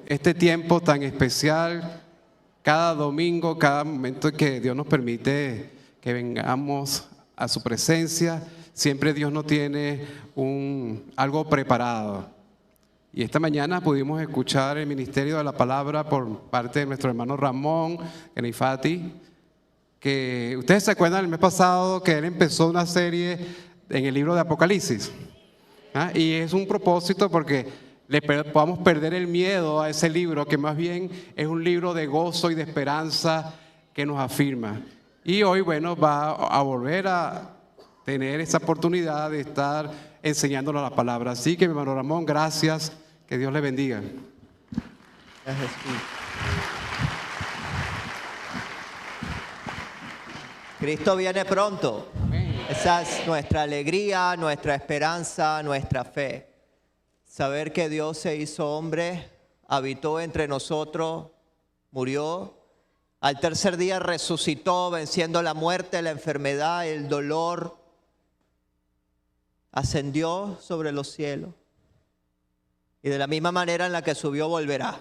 este tiempo tan especial, cada domingo, cada momento que Dios nos permite que vengamos a su presencia, siempre Dios nos tiene algo preparado. Y esta mañana pudimos escuchar el ministerio de la palabra por parte de nuestro hermano Ramón Genifati, que ustedes se acuerdan el mes pasado que él empezó una serie en el libro de Apocalipsis. Y es un propósito porque podamos perder el miedo a ese libro, que más bien es un libro de gozo y de esperanza que nos afirma. Y hoy, bueno, va a volver a tener esa oportunidad de estar enseñándonos la palabra. Así que, mi hermano Ramón, gracias, que Dios le bendiga. Gracias. Cristo viene pronto. Esa es nuestra alegría, nuestra esperanza, nuestra fe. Saber que Dios se hizo hombre, habitó entre nosotros, murió. Al tercer día resucitó, venciendo la muerte, la enfermedad, el dolor. Ascendió sobre los cielos. Y de la misma manera en la que subió, volverá.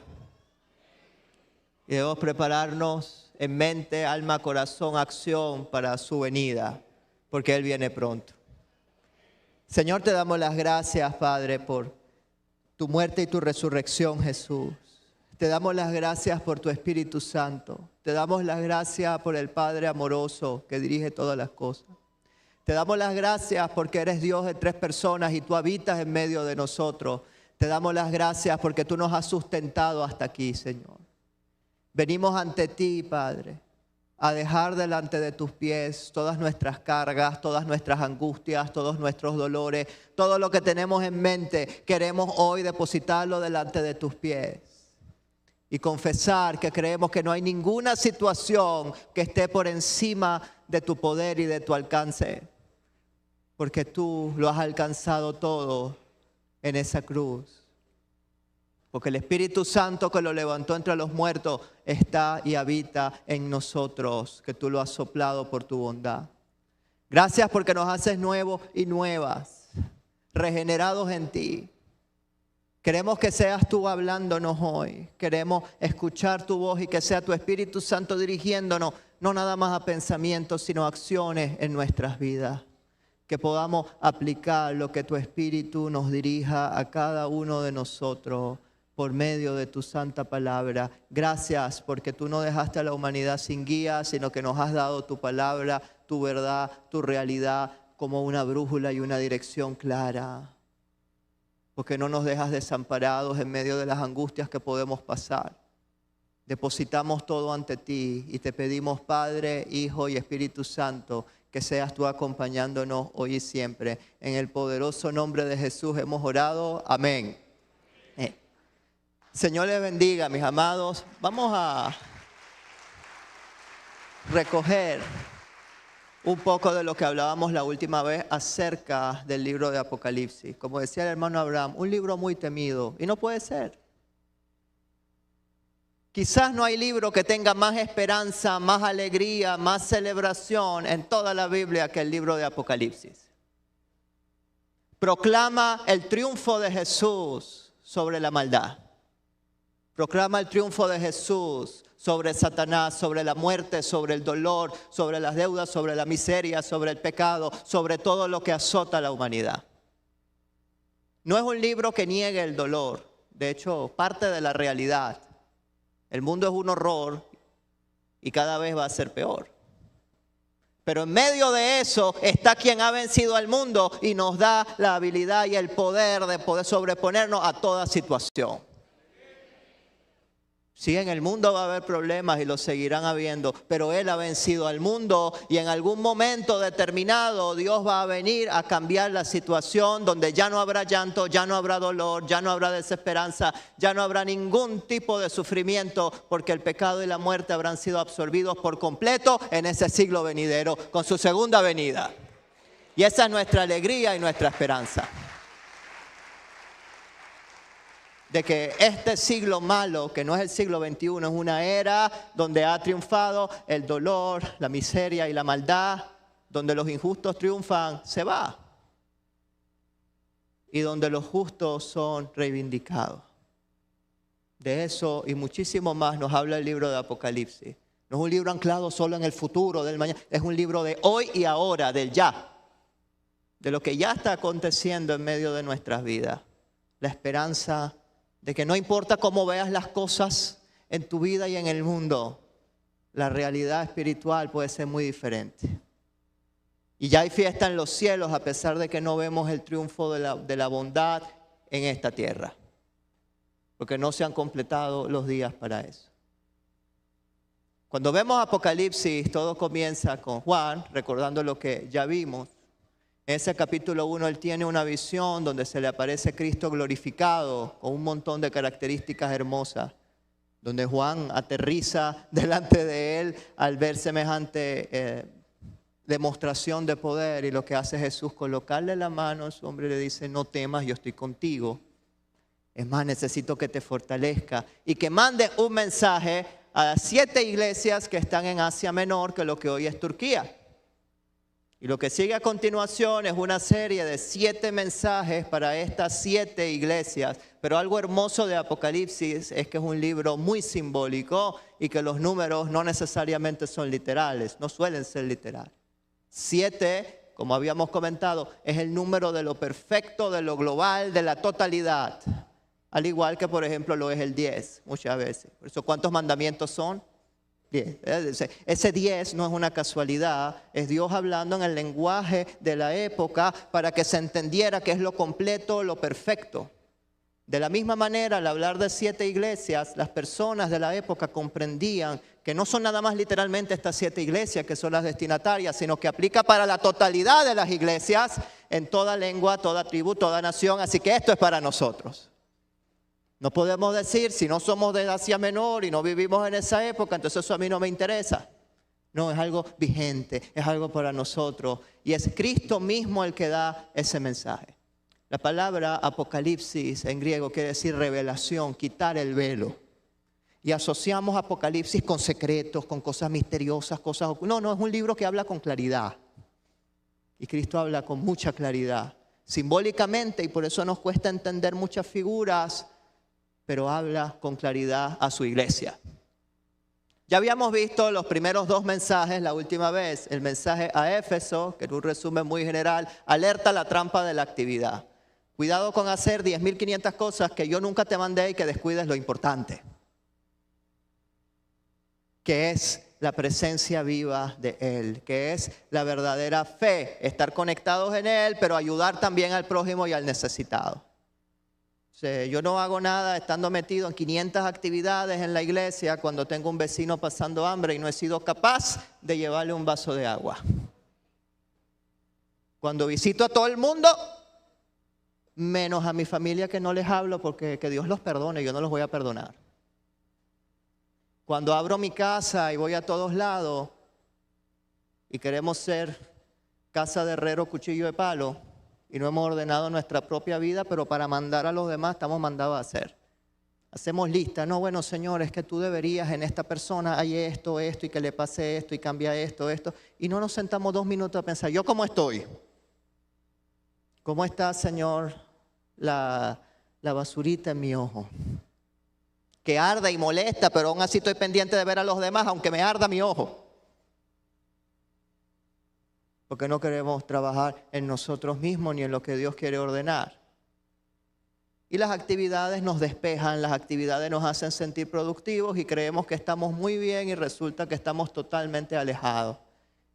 Y debemos prepararnos en mente, alma, corazón, acción para su venida, porque Él viene pronto. Señor, te damos las gracias, Padre, por tu muerte y tu resurrección, Jesús. Te damos las gracias por tu Espíritu Santo. Te damos las gracias por el Padre amoroso que dirige todas las cosas. Te damos las gracias porque eres Dios de tres personas y tú habitas en medio de nosotros. Te damos las gracias porque tú nos has sustentado hasta aquí, Señor. Venimos ante ti, Padre, a dejar delante de tus pies todas nuestras cargas, todas nuestras angustias, todos nuestros dolores, todo lo que tenemos en mente. Queremos hoy depositarlo delante de tus pies y confesar que creemos que no hay ninguna situación que esté por encima de tu poder y de tu alcance, porque tú lo has alcanzado todo en esa cruz. Porque el Espíritu Santo que lo levantó entre los muertos está y habita en nosotros, que tú lo has soplado por tu bondad. Gracias porque nos haces nuevos y nuevas, regenerados en ti. Queremos que seas tú hablándonos hoy. Queremos escuchar tu voz y que sea tu Espíritu Santo dirigiéndonos, no nada más a pensamientos, sino a acciones en nuestras vidas. Que podamos aplicar lo que tu Espíritu nos dirija a cada uno de nosotros por medio de tu santa palabra. Gracias porque tú no dejaste a la humanidad sin guía, sino que nos has dado tu palabra, tu verdad, tu realidad como una brújula y una dirección clara. Porque no nos dejas desamparados en medio de las angustias que podemos pasar. Depositamos todo ante ti y te pedimos, Padre, Hijo y Espíritu Santo, que seas tú acompañándonos hoy y siempre. En el poderoso nombre de Jesús hemos orado. Amén. Señor les bendiga, mis amados. Vamos a recoger un poco de lo que hablábamos la última vez acerca del libro de Apocalipsis. Como decía el hermano Abraham, un libro muy temido. Y no puede ser. Quizás no hay libro que tenga más esperanza, más alegría, más celebración en toda la Biblia que el libro de Apocalipsis. Proclama el triunfo de Jesús sobre la maldad. Proclama el triunfo de Jesús sobre Satanás, sobre la muerte, sobre el dolor, sobre las deudas, sobre la miseria, sobre el pecado, sobre todo lo que azota a la humanidad. No es un libro que niegue el dolor. De hecho, parte de la realidad. El mundo es un horror y cada vez va a ser peor. Pero en medio de eso está quien ha vencido al mundo y nos da la habilidad y el poder de poder sobreponernos a toda situación. Sí, en el mundo va a haber problemas y los seguirán habiendo, pero Él ha vencido al mundo y en algún momento determinado Dios va a venir a cambiar la situación donde ya no habrá llanto, ya no habrá dolor, ya no habrá desesperanza, ya no habrá ningún tipo de sufrimiento porque el pecado y la muerte habrán sido absorbidos por completo en ese siglo venidero con su segunda venida. Y esa es nuestra alegría y nuestra esperanza. De que este siglo malo, que no es el siglo XXI, es una era donde ha triunfado el dolor, la miseria y la maldad, donde los injustos triunfan, se va. Y donde los justos son reivindicados. De eso y muchísimo más nos habla el libro de Apocalipsis. No es un libro anclado solo en el futuro, del mañana. Es un libro de hoy y ahora, del ya. De lo que ya está aconteciendo en medio de nuestras vidas. La esperanza de que no importa cómo veas las cosas en tu vida y en el mundo, la realidad espiritual puede ser muy diferente. Y ya hay fiesta en los cielos a pesar de que no vemos el triunfo de la bondad en esta tierra. Porque no se han completado los días para eso. Cuando vemos Apocalipsis, todo comienza con Juan, recordando lo que ya vimos. En ese capítulo 1 él tiene una visión donde se le aparece Cristo glorificado con un montón de características hermosas. Donde Juan aterriza delante de él al ver semejante demostración de poder. Y lo que hace Jesús, colocarle la mano a su hombre y le dice, no temas, yo estoy contigo. Es más, necesito que te fortalezca y que mande un mensaje a las 7 iglesias que están en Asia Menor, que lo que hoy es Turquía. Y lo que sigue a continuación es una serie de 7 mensajes para estas 7 iglesias. Pero algo hermoso de Apocalipsis es que es un libro muy simbólico y que los números no necesariamente son literales, no suelen ser literales. 7, como habíamos comentado, es el número de lo perfecto, de lo global, de la totalidad. Al igual que, por ejemplo, lo es el 10 muchas veces. Por eso, ¿cuántos mandamientos son? 10. Ese 10 no es una casualidad, es Dios hablando en el lenguaje de la época para que se entendiera que es lo completo, lo perfecto. De la misma manera, al hablar de 7 iglesias, las personas de la época comprendían que no son nada más literalmente estas 7 iglesias que son las destinatarias, sino que aplica para la totalidad de las iglesias en toda lengua, toda tribu, toda nación. Así que esto es para nosotros. No podemos decir, si no somos de Asia Menor y no vivimos en esa época, entonces eso a mí no me interesa. No, es algo vigente, es algo para nosotros. Y es Cristo mismo el que da ese mensaje. La palabra apocalipsis en griego quiere decir revelación, quitar el velo. Y asociamos Apocalipsis con secretos, con cosas misteriosas, cosas ocultas. No, es un libro que habla con claridad. Y Cristo habla con mucha claridad. Simbólicamente, y por eso nos cuesta entender muchas figuras, pero habla con claridad a su iglesia. Ya habíamos visto los primeros 2 mensajes la última vez. El mensaje a Éfeso, que en un resumen muy general, alerta la trampa de la actividad. Cuidado con hacer 10.500 cosas que yo nunca te mandé y que descuides lo importante, que es la presencia viva de Él, que es la verdadera fe, estar conectados en Él, pero ayudar también al prójimo y al necesitado. Yo no hago nada estando metido en 500 actividades en la iglesia cuando tengo un vecino pasando hambre y no he sido capaz de llevarle un vaso de agua. Cuando visito a todo el mundo, menos a mi familia que no les hablo porque que Dios los perdone, yo no los voy a perdonar. Cuando abro mi casa y voy a todos lados y queremos ser casa de herrero, cuchillo de palo, y no hemos ordenado nuestra propia vida, pero para mandar a los demás estamos mandados a hacer. Hacemos listas. No, bueno, Señor, es que tú deberías en esta persona hay esto, y que le pase esto, y cambia esto. Y no nos sentamos 2 minutos a pensar, ¿yo cómo estoy? ¿Cómo está, Señor, la basurita en mi ojo? Que arda y molesta, pero aún así estoy pendiente de ver a los demás, aunque me arda mi ojo. Porque no queremos trabajar en nosotros mismos ni en lo que Dios quiere ordenar. Y las actividades nos despejan, las actividades nos hacen sentir productivos y creemos que estamos muy bien y resulta que estamos totalmente alejados.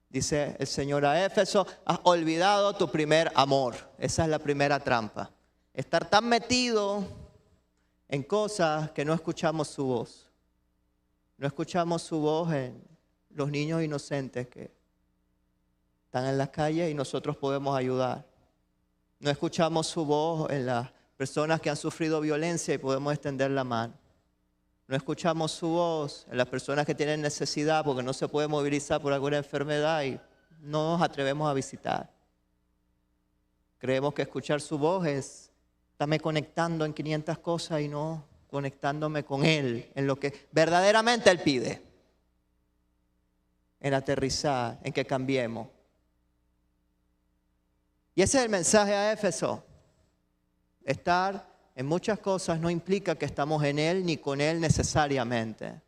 Dice el Señor a Éfeso, has olvidado tu primer amor. Esa es la primera trampa. Estar tan metido en cosas que no escuchamos su voz. No escuchamos su voz en los niños inocentes que están en las calles y nosotros podemos ayudar. No escuchamos su voz en las personas que han sufrido violencia y podemos extender la mano. No escuchamos su voz en las personas que tienen necesidad porque no se puede movilizar por alguna enfermedad y no nos atrevemos a visitar. Creemos que escuchar su voz es estarme conectando en 500 cosas y no conectándome con Él en lo que verdaderamente Él pide. En aterrizar, en que cambiemos. Y ese es el mensaje a Éfeso. Estar en muchas cosas no implica que estamos en Él ni con Él necesariamente.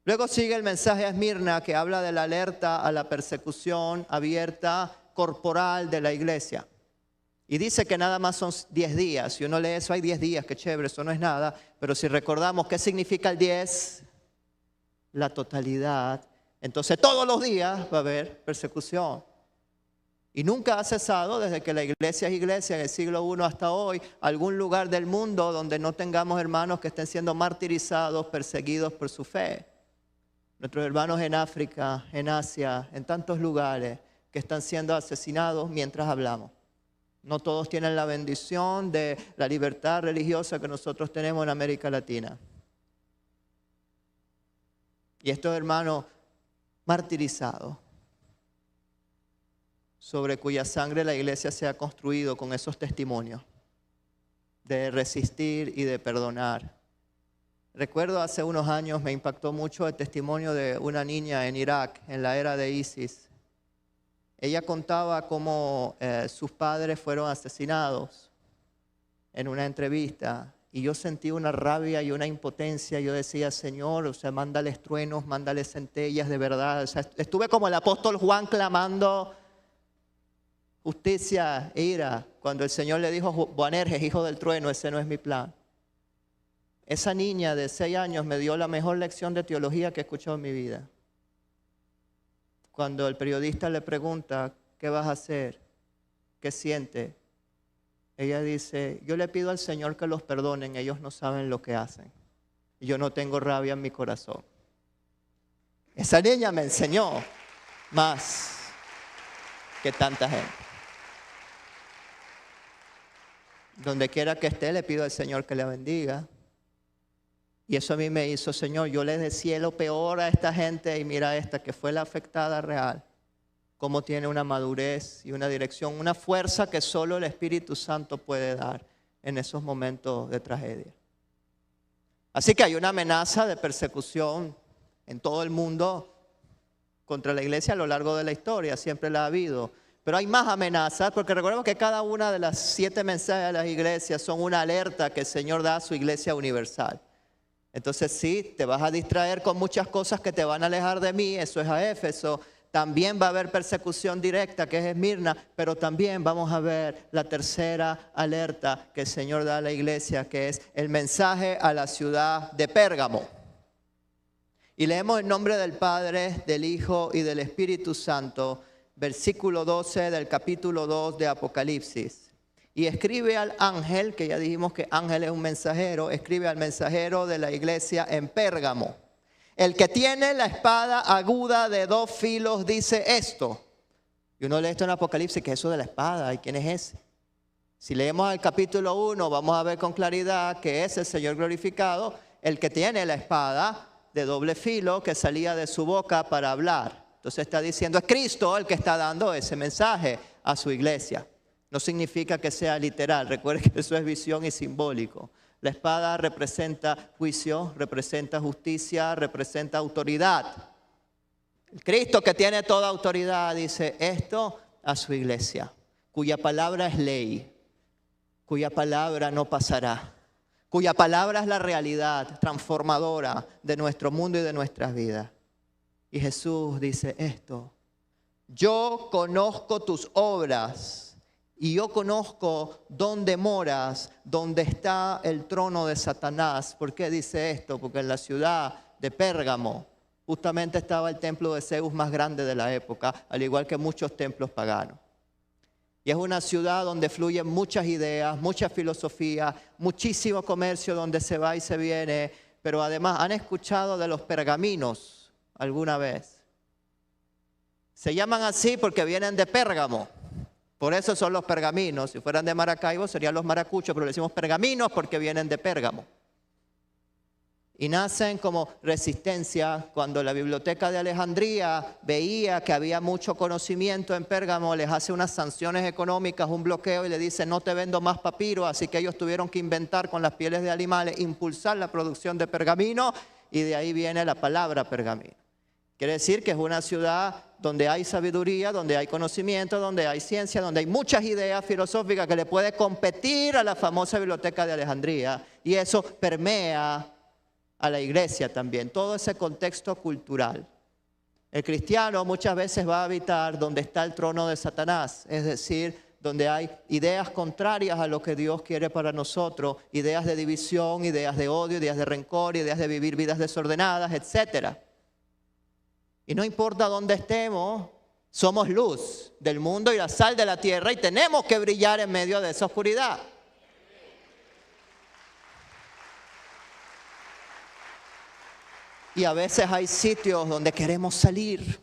Luego sigue el mensaje a Esmirna, que habla de la alerta a la persecución abierta corporal de la iglesia. Y dice que nada más son 10 días. Si uno lee eso, hay 10 días, qué chévere, eso no es nada. Pero si recordamos qué significa el 10, la totalidad, entonces todos los días va a haber persecución. Y nunca ha cesado desde que la iglesia es iglesia en el siglo I hasta hoy, algún lugar del mundo donde no tengamos hermanos que estén siendo martirizados, perseguidos por su fe. Nuestros hermanos en África, en Asia, en tantos lugares que están siendo asesinados mientras hablamos. No todos tienen la bendición de la libertad religiosa que nosotros tenemos en América Latina. Y estos hermanos martirizados, sobre cuya sangre la iglesia se ha construido con esos testimonios de resistir y de perdonar. Recuerdo hace unos años me impactó mucho el testimonio de una niña en Irak, en la era de ISIS. Ella contaba cómo sus padres fueron asesinados en una entrevista. Y yo sentí una rabia y una impotencia. Yo decía, Señor, o sea, mándales truenos, mándales centellas de verdad. O sea, estuve como el apóstol Juan clamando justicia e ira. Cuando el Señor le dijo, Boanerges, hijo del trueno, ese no es mi plan. Esa niña de 6 años me dio la mejor lección de teología que he escuchado en mi vida. Cuando el periodista le pregunta, ¿qué vas a hacer? ¿Qué siente? Ella dice, yo le pido al Señor que los perdonen, ellos no saben lo que hacen. Y yo no tengo rabia en mi corazón. Esa niña me enseñó más que tanta gente. Donde quiera que esté, le pido al Señor que le bendiga. Y eso a mí me hizo, Señor, yo le decía lo peor a esta gente y mira esta que fue la afectada real. Cómo tiene una madurez y una dirección, una fuerza que solo el Espíritu Santo puede dar en esos momentos de tragedia. Así que hay una amenaza de persecución en todo el mundo contra la iglesia a lo largo de la historia, siempre la ha habido. Pero hay más amenazas, porque recordemos que cada una de las 7 mensajes de las iglesias son una alerta que el Señor da a su iglesia universal. Entonces sí, te vas a distraer con muchas cosas que te van a alejar de mí, eso es a Éfeso. También va a haber persecución directa, que es Esmirna, pero también vamos a ver la tercera alerta que el Señor da a la iglesia, que es el mensaje a la ciudad de Pérgamo. Y leemos el nombre del Padre, del Hijo y del Espíritu Santo, versículo 12 del capítulo 2 de Apocalipsis. Y escribe al ángel, que ya dijimos que ángel es un mensajero, escribe al mensajero de la iglesia en Pérgamo. El que tiene la espada aguda de 2 filos dice esto. Y uno lee esto en Apocalipsis, que es eso de la espada, ¿y quién es ese? Si leemos el capítulo 1, vamos a ver con claridad que es el Señor glorificado, el que tiene la espada de doble filo que salía de su boca para hablar. Entonces está diciendo, es Cristo el que está dando ese mensaje a su iglesia. No significa que sea literal, recuerden que eso es visión y simbólico. La espada representa juicio, representa justicia, representa autoridad. El Cristo que tiene toda autoridad dice esto a su iglesia, cuya palabra es ley, cuya palabra no pasará, cuya palabra es la realidad transformadora de nuestro mundo y de nuestras vidas. Y Jesús dice esto, yo conozco tus obras. Y yo conozco dónde moras, dónde está el trono de Satanás. ¿Por qué dice esto? Porque en la ciudad de Pérgamo justamente estaba el templo de Zeus más grande de la época, al igual que muchos templos paganos. Y es una ciudad donde fluyen muchas ideas, mucha filosofía, muchísimo comercio donde se va y se viene. Pero además, ¿han escuchado de los pergaminos alguna vez? Se llaman así porque vienen de Pérgamo. Por eso son los pergaminos. Si fueran de Maracaibo serían los maracuchos, pero le decimos pergaminos porque vienen de Pérgamo. Y nacen como resistencia. Cuando la biblioteca de Alejandría veía que había mucho conocimiento en Pérgamo, les hace unas sanciones económicas, un bloqueo y le dice no te vendo más papiro. Así que ellos tuvieron que inventar con las pieles de animales, impulsar la producción de pergamino y de ahí viene la palabra pergamino. Quiere decir que es una ciudad donde hay sabiduría, donde hay conocimiento, donde hay ciencia, donde hay muchas ideas filosóficas que le puede competir a la famosa biblioteca de Alejandría. Y eso permea a la iglesia también, todo ese contexto cultural. El cristiano muchas veces va a habitar donde está el trono de Satanás, es decir, donde hay ideas contrarias a lo que Dios quiere para nosotros, ideas de división, ideas de odio, ideas de rencor, ideas de vivir vidas desordenadas, etc. Y no importa dónde estemos, somos luz del mundo y la sal de la tierra y tenemos que brillar en medio de esa oscuridad. Y a veces hay sitios donde queremos salir,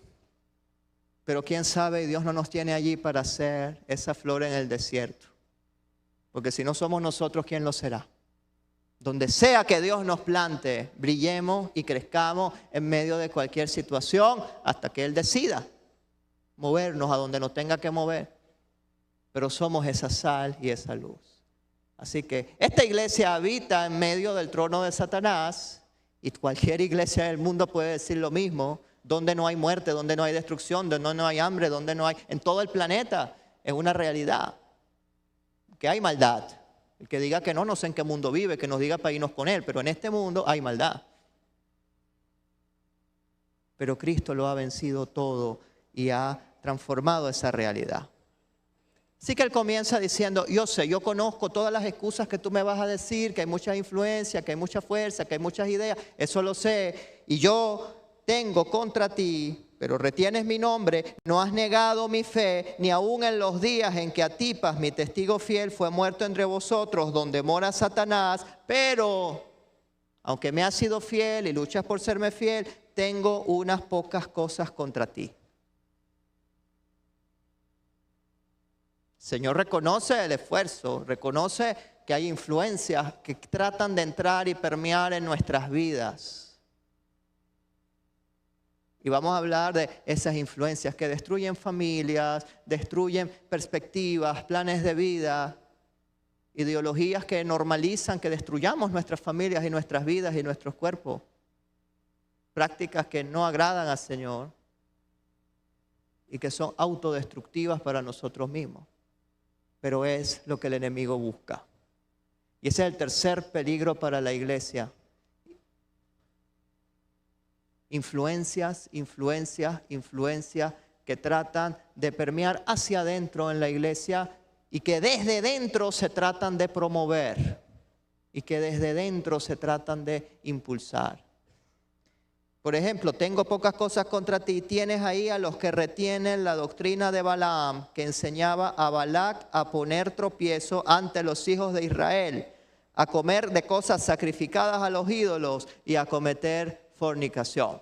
pero quién sabe, Dios no nos tiene allí para hacer esa flor en el desierto. Porque si no somos nosotros, ¿quién lo será? Donde sea que Dios nos plante, brillemos y crezcamos en medio de cualquier situación hasta que Él decida movernos a donde nos tenga que mover. Pero somos esa sal y esa luz. Así que esta iglesia habita en medio del trono de Satanás y cualquier iglesia del mundo puede decir lo mismo. Donde no hay muerte, donde no hay destrucción, donde no hay hambre, donde no hay... En todo el planeta es una realidad que hay maldad. El que diga que no, no sé en qué mundo vive, que nos diga para irnos con él, pero en este mundo hay maldad. Pero Cristo lo ha vencido todo y ha transformado esa realidad. Así que él comienza diciendo, yo sé, yo conozco todas las excusas que tú me vas a decir, que hay mucha influencia, que hay mucha fuerza, que hay muchas ideas, eso lo sé, y yo tengo contra ti, pero retienes mi nombre, no has negado mi fe, ni aun en los días en que Antipas, mi testigo fiel, fue muerto entre vosotros, donde mora Satanás, pero aunque me has sido fiel y luchas por serme fiel, tengo unas pocas cosas contra ti. El Señor reconoce el esfuerzo, reconoce que hay influencias que tratan de entrar y permear en nuestras vidas. Y vamos a hablar de esas influencias que destruyen familias, destruyen perspectivas, planes de vida, ideologías que normalizan que destruyamos nuestras familias y nuestras vidas y nuestros cuerpos. Prácticas que no agradan al Señor y que son autodestructivas para nosotros mismos. Pero es lo que el enemigo busca. Y ese es el tercer peligro para la iglesia. Influencias que tratan de permear hacia adentro en la iglesia y que desde dentro se tratan de promover y que desde dentro se tratan de impulsar. Por ejemplo, tengo pocas cosas contra ti. Tienes ahí a los que retienen la doctrina de Balaam, que enseñaba a Balac a poner tropiezo ante los hijos de Israel, a comer de cosas sacrificadas a los ídolos y a cometer fornicación.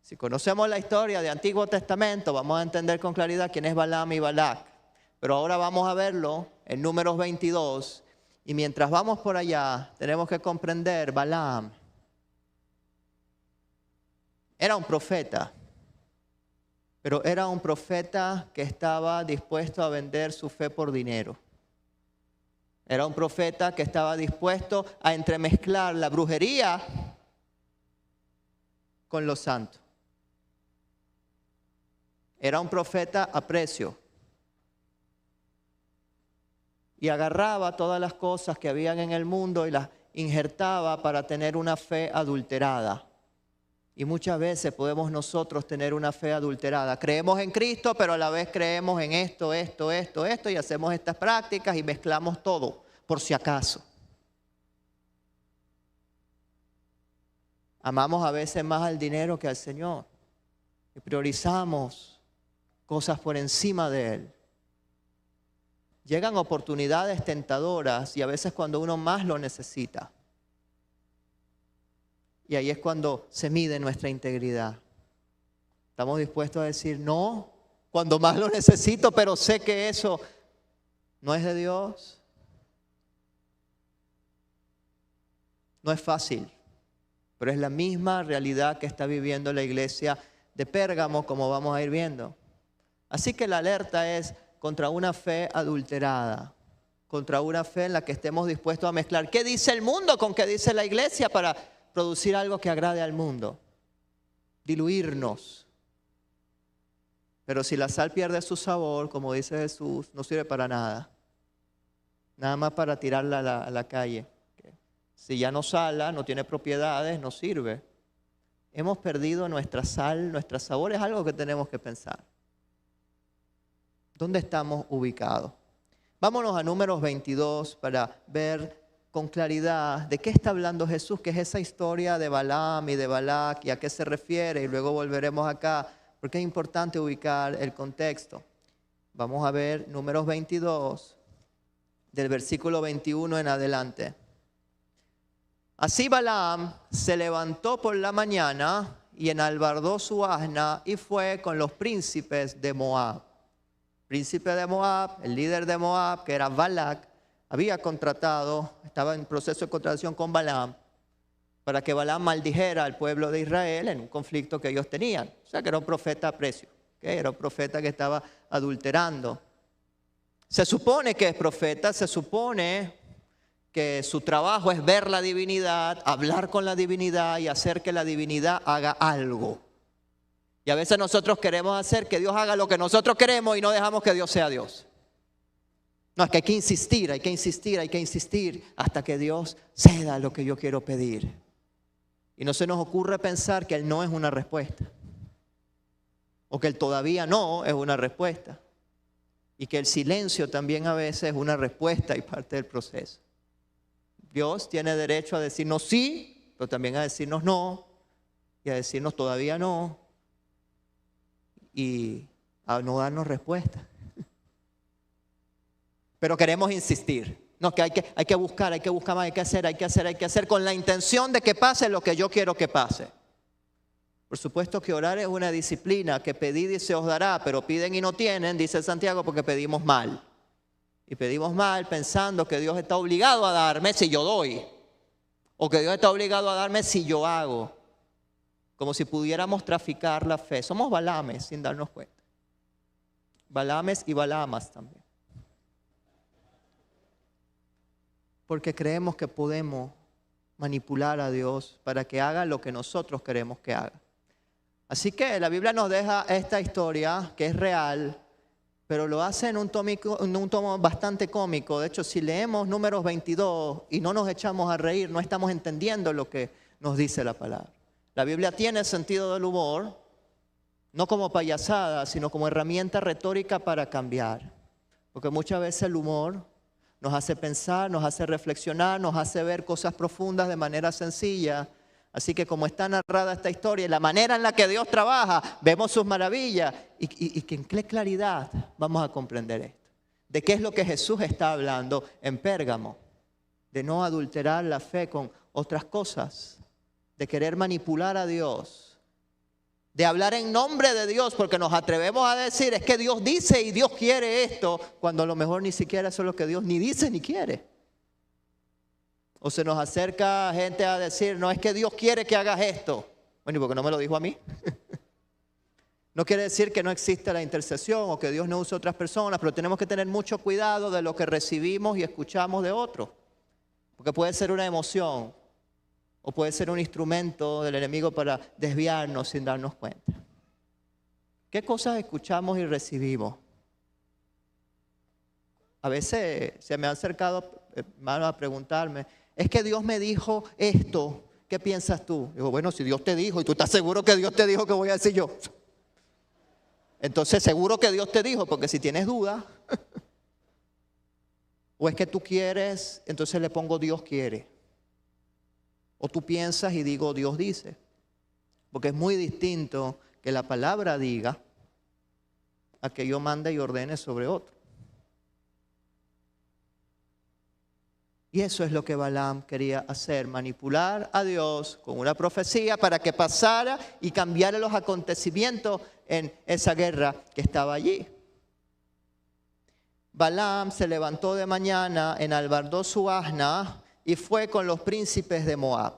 Si conocemos la historia del Antiguo Testamento, vamos a entender con claridad quién es Balaam y Balac. Pero ahora vamos a verlo en Números 22. Y mientras vamos por allá, tenemos que comprender, Balaam era un profeta. Pero era un profeta que estaba dispuesto a vender su fe por dinero. Era un profeta que estaba dispuesto a entremezclar la brujería con lo santo. Era un profeta a precio. Y agarraba todas las cosas que habían en el mundo y las injertaba para tener una fe adulterada. Y muchas veces podemos nosotros tener una fe adulterada. Creemos en Cristo, pero a la vez creemos en esto, y hacemos estas prácticas y mezclamos todo, por si acaso. Amamos a veces más al dinero que al Señor. Y priorizamos cosas por encima de Él. Llegan oportunidades tentadoras y a veces cuando uno más lo necesita. Y ahí es cuando se mide nuestra integridad. Estamos dispuestos a decir no cuando más lo necesito, pero sé que eso no es de Dios. No es fácil, pero es la misma realidad que está viviendo la iglesia de Pérgamo, como vamos a ir viendo. Así que la alerta es contra una fe adulterada, contra una fe en la que estemos dispuestos a mezclar qué dice el mundo con qué dice la iglesia para producir algo que agrade al mundo. diluirnos. Pero si la sal pierde su sabor, como dice Jesús, no sirve para nada. Nada más para tirarla a la calle. Si ya no sala, no tiene propiedades, no sirve. Hemos perdido nuestra sal, nuestro sabor, es algo que tenemos que pensar. ¿Dónde estamos ubicados? Vámonos a Números 22 para ver con claridad de qué está hablando Jesús, que es esa historia de Balaam y de Balac y a qué se refiere, y luego volveremos acá, porque es importante ubicar el contexto. Vamos a ver Números 22, del versículo 21 en adelante. Así Balaam se levantó por la mañana y enalbardó su asna y fue con los príncipes de Moab. Príncipe de Moab, el líder de Moab, que era Balac, había contratado, estaba en proceso de contratación con Balaam, para que Balaam maldijera al pueblo de Israel en un conflicto que ellos tenían. O sea que era un profeta a precio, ¿okay? Era un profeta que estaba adulterando. Se supone que es profeta, se supone que su trabajo es ver la divinidad, hablar con la divinidad y hacer que la divinidad haga algo. Y a veces nosotros queremos hacer que Dios haga lo que nosotros queremos y no dejamos que Dios sea Dios. No, es que hay que insistir, hay que insistir, hay que insistir hasta que Dios ceda lo que yo quiero pedir. Y no se nos ocurre pensar que el no es una respuesta. O que el todavía no es una respuesta. Y que el silencio también a veces es una respuesta y parte del proceso. Dios tiene derecho a decirnos sí, pero también a decirnos no. Y a decirnos todavía no. Y a no darnos respuesta. Pero queremos insistir. No, que hay que buscar más, hay que hacer con la intención de que pase lo que yo quiero que pase. Por supuesto que orar es una disciplina, que pedid y se os dará, pero piden y no tienen, dice Santiago, porque pedimos mal. Y pedimos mal pensando que Dios está obligado a darme si yo doy. O que Dios está obligado a darme si yo hago. Como si pudiéramos traficar la fe. Somos balames sin darnos cuenta. Balames y balamas también. Porque creemos que podemos manipular a Dios para que haga lo que nosotros queremos que haga. Así que la Biblia nos deja esta historia que es real, pero lo hace en un tono bastante cómico. De hecho, si leemos Números 22 y no nos echamos a reír, no estamos entendiendo lo que nos dice la palabra. La Biblia tiene sentido del humor, no como payasada, sino como herramienta retórica para cambiar. Porque muchas veces el humor nos hace pensar, nos hace reflexionar, nos hace ver cosas profundas de manera sencilla. Así que como está narrada esta historia y la manera en la que Dios trabaja, vemos sus maravillas y que en qué claridad vamos a comprender esto. ¿De qué es lo que Jesús está hablando en Pérgamo? De no adulterar la fe con otras cosas, de querer manipular a Dios, de hablar en nombre de Dios, porque nos atrevemos a decir, es que Dios dice y Dios quiere esto, cuando a lo mejor ni siquiera eso es lo que Dios ni dice ni quiere. O se nos acerca gente a decir, no, es que Dios quiere que hagas esto. Bueno, ¿y por qué no me lo dijo a mí? No quiere decir que no exista la intercesión o que Dios no use otras personas, pero tenemos que tener mucho cuidado de lo que recibimos y escuchamos de otros. Porque puede ser una emoción o puede ser un instrumento del enemigo para desviarnos sin darnos cuenta. ¿Qué cosas escuchamos y recibimos? A veces se me han acercado hermanos a preguntarme, es que Dios me dijo esto, ¿qué piensas tú? Digo, bueno, si Dios te dijo y tú estás seguro que Dios te dijo, ¿qué voy a decir yo? Entonces seguro que Dios te dijo, porque si tienes duda, o es que tú quieres, entonces le pongo Dios quiere. O tú piensas y digo Dios dice. Porque es muy distinto que la palabra diga a que yo mande y ordene sobre otro. Y eso es lo que Balaam quería hacer, manipular a Dios con una profecía para que pasara y cambiara los acontecimientos en esa guerra que estaba allí. Balaam se levantó de mañana, enalbardó su asna y fue con los príncipes de Moab.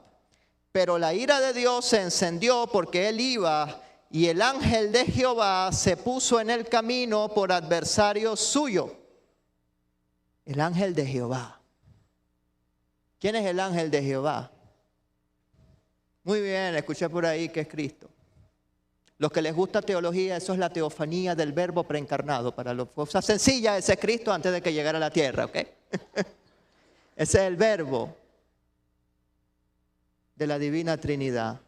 Pero la ira de Dios se encendió porque él iba y el ángel de Jehová se puso en el camino por adversario suyo. El ángel de Jehová. ¿Quién es el ángel de Jehová? Muy bien, escuché por ahí que es Cristo. Los que les gusta teología, eso es la teofanía del verbo preencarnado. Para las cosas sencillas, ese es Cristo antes de que llegara a la tierra, ¿ok? Ese es el verbo de la Divina Trinidad.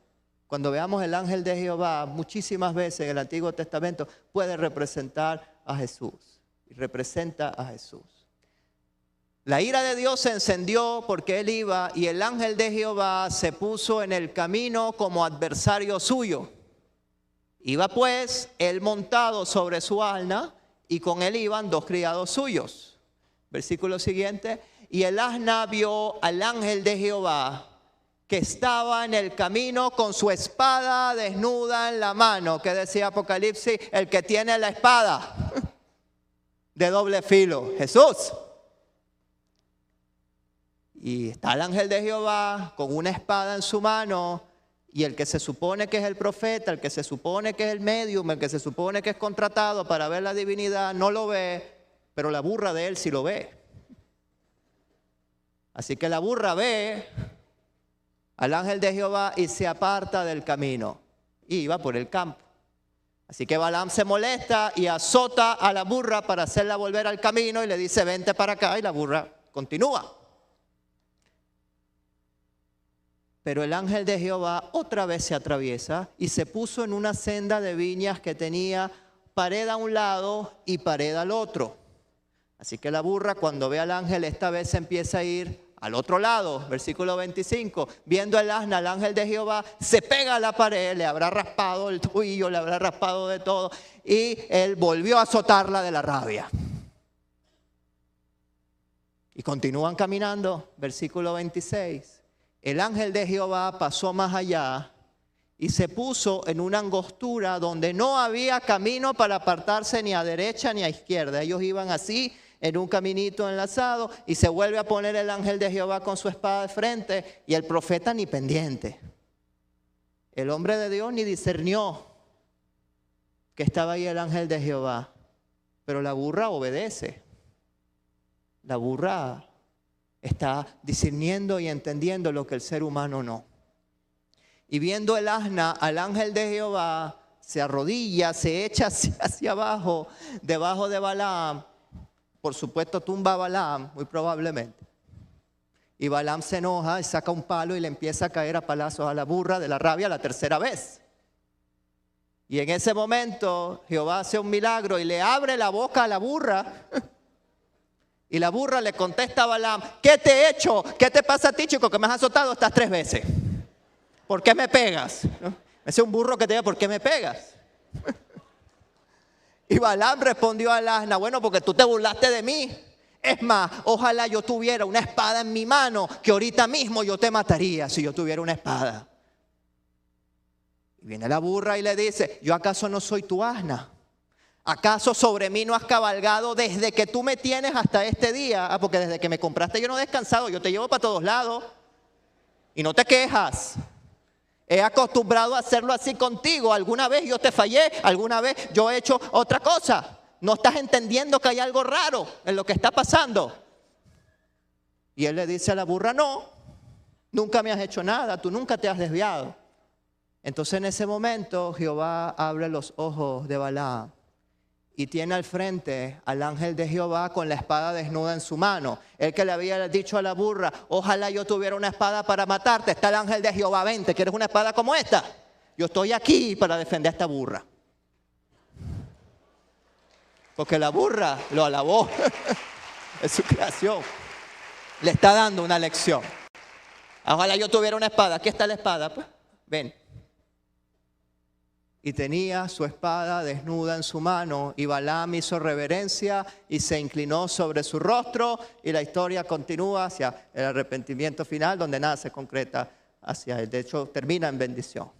Cuando veamos el ángel de Jehová, muchísimas veces en el Antiguo Testamento puede representar a Jesús. Y representa a Jesús. La ira de Dios se encendió porque él iba y el ángel de Jehová se puso en el camino como adversario suyo. Iba pues él montado sobre su asna y con él iban 2 criados suyos. Versículo siguiente. Y el asna vio al ángel de Jehová que estaba en el camino con su espada desnuda en la mano. ¿Qué decía Apocalipsis? El que tiene la espada de doble filo, Jesús. Y está el ángel de Jehová con una espada en su mano, y el que se supone que es el profeta, el que se supone que es el medium, el que se supone que es contratado para ver la divinidad, no lo ve, pero la burra de él sí lo ve. Así que la burra ve al ángel de Jehová y se aparta del camino, y iba por el campo. Así que Balaam se molesta y azota a la burra para hacerla volver al camino y le dice, vente para acá, y la burra continúa. Pero el ángel de Jehová otra vez se atraviesa y se puso en una senda de viñas que tenía pared a un lado y pared al otro. Así que la burra, cuando ve al ángel, esta vez empieza a ir al otro lado. Versículo 25, viendo el asna al ángel de Jehová, se pega a la pared, le habrá raspado el tobillo, le habrá raspado de todo, y él volvió a azotarla de la rabia. Y continúan caminando. Versículo 26. El ángel de Jehová pasó más allá y se puso en una angostura donde no había camino para apartarse ni a derecha ni a izquierda. Ellos iban así en un caminito enlazado y se vuelve a poner el ángel de Jehová con su espada de frente y el profeta ni pendiente. El hombre de Dios ni discernió que estaba ahí el ángel de Jehová, pero la burra obedece. La burra está discerniendo y entendiendo lo que el ser humano no. Y viendo el asna al ángel de Jehová, se arrodilla, se echa hacia abajo, debajo de Balaam. Por supuesto tumba a Balaam, muy probablemente. Y Balaam se enoja y saca un palo y le empieza a caer a palazos a la burra de la rabia la tercera vez. Y en ese momento Jehová hace un milagro y le abre la boca a la burra. Y la burra le contesta a Balaam, ¿qué te he hecho? ¿Qué te pasa a ti, chico, que me has azotado estas 3 veces? ¿Por qué me pegas? Ese es un burro que te diga, ¿por qué me pegas? Y Balaam respondió al asna, bueno, porque tú te burlaste de mí. Es más, ojalá yo tuviera una espada en mi mano, que ahorita mismo yo te mataría si yo tuviera una espada. Y viene la burra y le dice, ¿yo acaso no soy tu asna? ¿Acaso sobre mí no has cabalgado desde que tú me tienes hasta este día? Porque desde que me compraste yo no he descansado, yo te llevo para todos lados y no te quejas. He acostumbrado a hacerlo así contigo. ¿Alguna vez yo te fallé? ¿Alguna vez yo he hecho otra cosa? ¿No estás entendiendo que hay algo raro en lo que está pasando? Y él le dice a la burra, no, nunca me has hecho nada, tú nunca te has desviado. Entonces en ese momento Jehová abre los ojos de Balaam y tiene al frente al ángel de Jehová con la espada desnuda en su mano. El que le había dicho a la burra, ojalá yo tuviera una espada para matarte. Está el ángel de Jehová, vente, ¿quieres una espada como esta? Yo estoy aquí para defender a esta burra. Porque la burra lo alabó. Es su creación. Le está dando una lección. Ojalá yo tuviera una espada. Aquí está la espada, pues. Ven. Y tenía su espada desnuda en su mano, y Balaam hizo reverencia y se inclinó sobre su rostro, y la historia continúa hacia el arrepentimiento final, donde nada se concreta hacia él. De hecho, termina en bendición.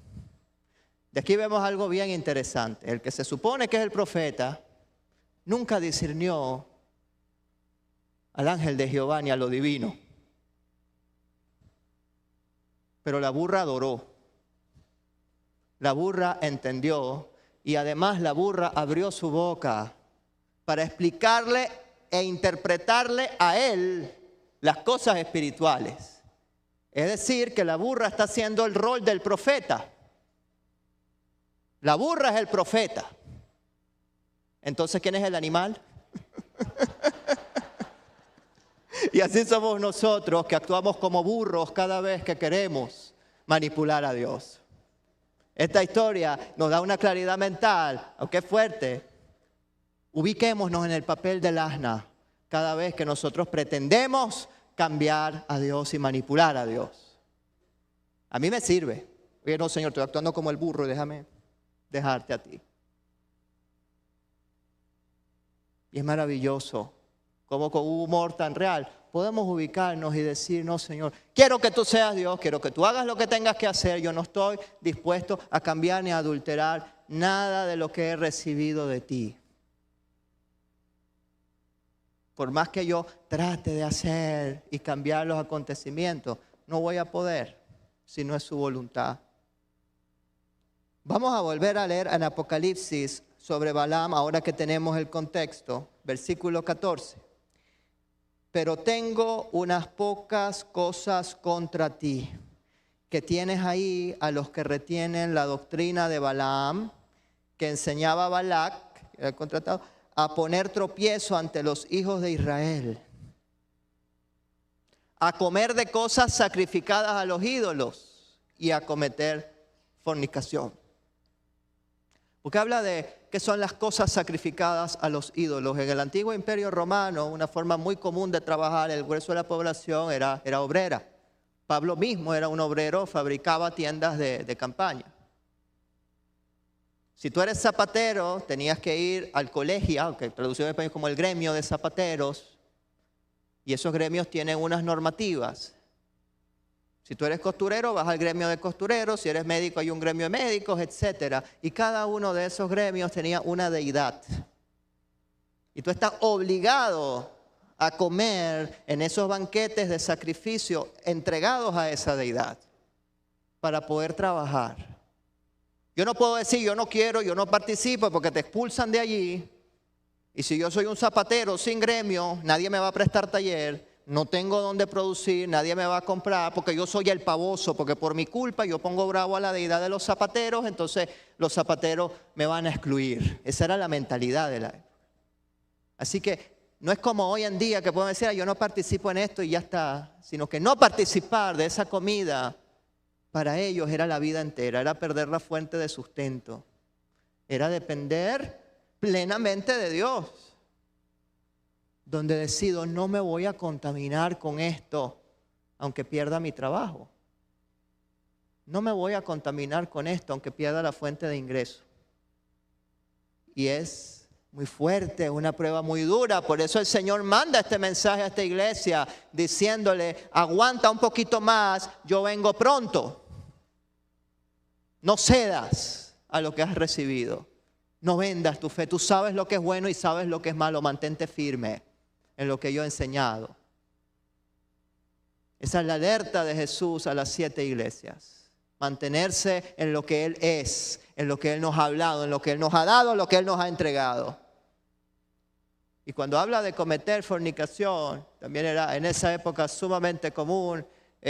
De aquí vemos algo bien interesante. El que se supone que es el profeta, nunca discernió al ángel de Jehová ni a lo divino. Pero la burra adoró. La burra entendió y además la burra abrió su boca para explicarle e interpretarle a él las cosas espirituales. Es decir, que la burra está haciendo el rol del profeta. La burra es el profeta. Entonces, ¿quién es el animal? Y así somos nosotros, que actuamos como burros cada vez que queremos manipular a Dios. Esta historia nos da una claridad mental, aunque es fuerte. Ubiquémonos en el papel del asna cada vez que nosotros pretendemos cambiar a Dios y manipular a Dios. A mí me sirve. Oye, no, Señor, estoy actuando como el burro, déjame dejarte a ti. Y es maravilloso cómo con un humor tan real podemos ubicarnos y decir, no, Señor, quiero que tú seas Dios, quiero que tú hagas lo que tengas que hacer. Yo no estoy dispuesto a cambiar ni a adulterar nada de lo que he recibido de ti. Por más que yo trate de hacer y cambiar los acontecimientos, no voy a poder si no es su voluntad. Vamos a volver a leer en Apocalipsis sobre Balaam, ahora que tenemos el contexto, versículo 14. Pero tengo unas pocas cosas contra ti, que tienes ahí a los que retienen la doctrina de Balaam, que enseñaba a Balac, que era el contratado, a poner tropiezo ante los hijos de Israel, a comer de cosas sacrificadas a los ídolos y a cometer fornicación. Porque habla de qué son las cosas sacrificadas a los ídolos. En el antiguo imperio romano, una forma muy común de trabajar, el grueso de la población era obrera. Pablo mismo era un obrero, fabricaba tiendas de campaña. Si tú eres zapatero, tenías que ir al colegio, que traducido en español como el gremio de zapateros, y esos gremios tienen unas normativas. Si tú eres costurero, vas al gremio de costureros. Si eres médico, hay un gremio de médicos, etc. Y cada uno de esos gremios tenía una deidad. Y tú estás obligado a comer en esos banquetes de sacrificio entregados a esa deidad para poder trabajar. Yo no puedo decir, yo no quiero, yo no participo, porque te expulsan de allí. Y si yo soy un zapatero sin gremio, nadie me va a prestar taller. No tengo dónde producir, nadie me va a comprar porque yo soy el pavoso, porque por mi culpa yo pongo bravo a la deidad de los zapateros, entonces los zapateros me van a excluir. Esa era la mentalidad de la época. Así que no es como hoy en día que pueden decir, yo no participo en esto y ya está, sino que no participar de esa comida para ellos era la vida entera, era perder la fuente de sustento, era depender plenamente de Dios. Donde decido, no me voy a contaminar con esto, aunque pierda mi trabajo. No me voy a contaminar con esto, aunque pierda la fuente de ingreso. Y es muy fuerte, una prueba muy dura. Por eso el Señor manda este mensaje a esta iglesia, diciéndole, aguanta un poquito más, yo vengo pronto. No cedas a lo que has recibido. No vendas tu fe. Tú sabes lo que es bueno y sabes lo que es malo. Mantente firme en lo que yo he enseñado. Esa es la alerta de Jesús a las 7 iglesias. Mantenerse en lo que Él es, en lo que Él nos ha hablado, en lo que Él nos ha dado, en lo que Él nos ha entregado. Y cuando habla de cometer fornicación, también era en esa época sumamente común,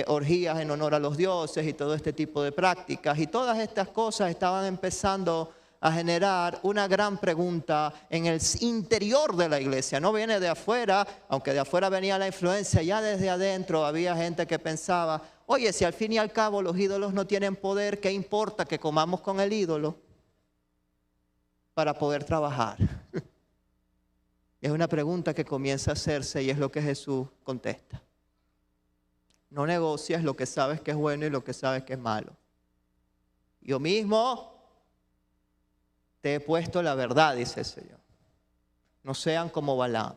orgías en honor a los dioses y todo este tipo de prácticas. Y todas estas cosas estaban empezando a generar una gran pregunta en el interior de la iglesia. No viene de afuera, aunque de afuera venía la influencia, ya desde adentro había gente que pensaba, oye, si al fin y al cabo los ídolos no tienen poder, ¿qué importa que comamos con el ídolo para poder trabajar? Es una pregunta que comienza a hacerse y es lo que Jesús contesta. No negocias lo que sabes que es bueno y lo que sabes que es malo. Yo mismo te he puesto la verdad, dice el Señor. No sean como Balaam.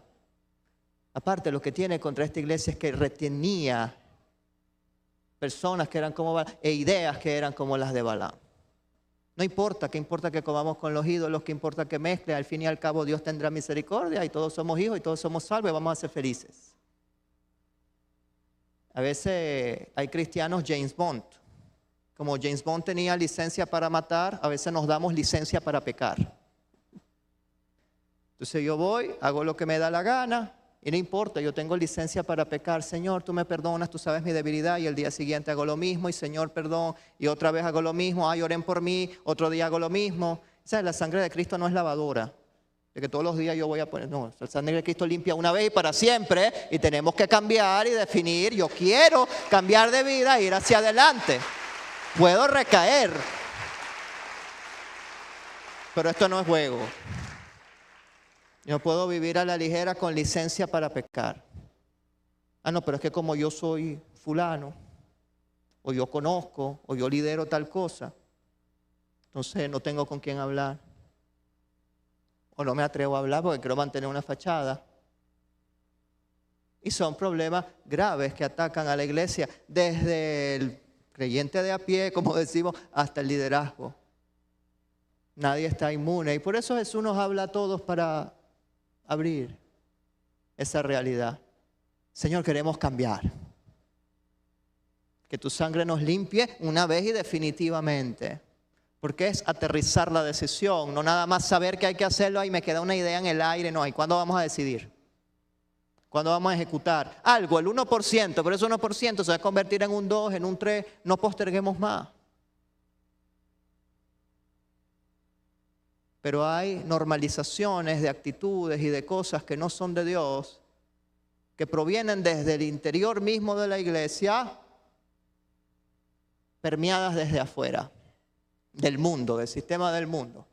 Aparte, lo que tiene contra esta iglesia es que retenía personas que eran como Balaam e ideas que eran como las de Balaam. No importa, ¿qué importa que comamos con los ídolos? ¿Qué importa que mezcle? Al fin y al cabo Dios tendrá misericordia y todos somos hijos y todos somos salvos y vamos a ser felices. A veces hay cristianos James Bond. Como James Bond tenía licencia para matar, a veces nos damos licencia para pecar. Entonces yo voy, hago lo que me da la gana, Y no importa, yo tengo licencia para pecar. Señor, tú me perdonas, tú sabes mi debilidad. Y el día siguiente hago lo mismo. Y Señor, perdón. Y otra vez hago lo mismo. Ay, oren por mí. Otro día hago lo mismo. ¿Sabes? La sangre de Cristo no es lavadora. De que todos los días yo voy a poner. No, la sangre de Cristo limpia una vez y para siempre. Y tenemos que cambiar y definir. Yo quiero cambiar de vida e ir hacia adelante. Puedo recaer. Pero esto no es juego. Yo puedo vivir a la ligera con licencia para pecar. Ah, no, pero es que como yo soy fulano, o yo conozco, o yo lidero tal cosa, entonces no tengo con quién hablar. O no me atrevo a hablar porque quiero mantener una fachada. Y son problemas graves que atacan a la iglesia, desde el creyente de a pie, como decimos, hasta el liderazgo. Nadie está inmune. Y por eso Jesús nos habla a todos para abrir esa realidad. Señor, queremos cambiar. Que tu sangre nos limpie una vez y definitivamente. Porque es aterrizar la decisión, no nada más saber que hay que hacerlo y me queda una idea en el aire. No, ¿y cuándo vamos a decidir? ¿Cuándo vamos a ejecutar? Algo, el 1%, pero ese 1% se va a convertir en un 2, en un 3. No posterguemos más. Pero hay normalizaciones de actitudes y de cosas que no son de Dios, que provienen desde el interior mismo de la iglesia, permeadas desde afuera, del mundo, del sistema del mundo,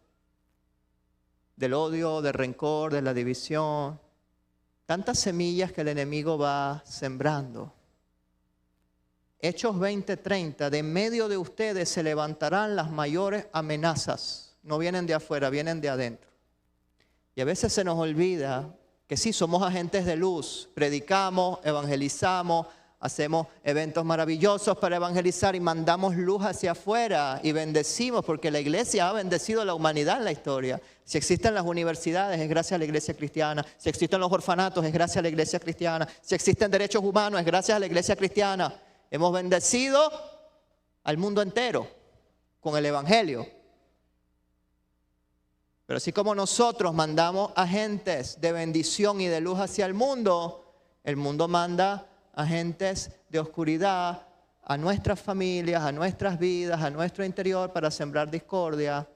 del odio, del rencor, de la división. Tantas semillas que el enemigo va sembrando. Hechos 20:30, de en medio de ustedes se levantarán las mayores amenazas. No vienen de afuera, vienen de adentro. Y a veces se nos olvida que sí, somos agentes de luz. Predicamos, evangelizamos, hacemos eventos maravillosos para evangelizar y mandamos luz hacia afuera y bendecimos, porque la iglesia ha bendecido a la humanidad en la historia. Si existen las universidades, es gracias a la iglesia cristiana. Si existen los orfanatos, es gracias a la iglesia cristiana. Si existen derechos humanos, es gracias a la iglesia cristiana. Hemos bendecido al mundo entero con el evangelio. Pero así como nosotros mandamos agentes de bendición y de luz hacia el mundo manda agentes de oscuridad a nuestras familias, a nuestras vidas, a nuestro interior para sembrar discordia,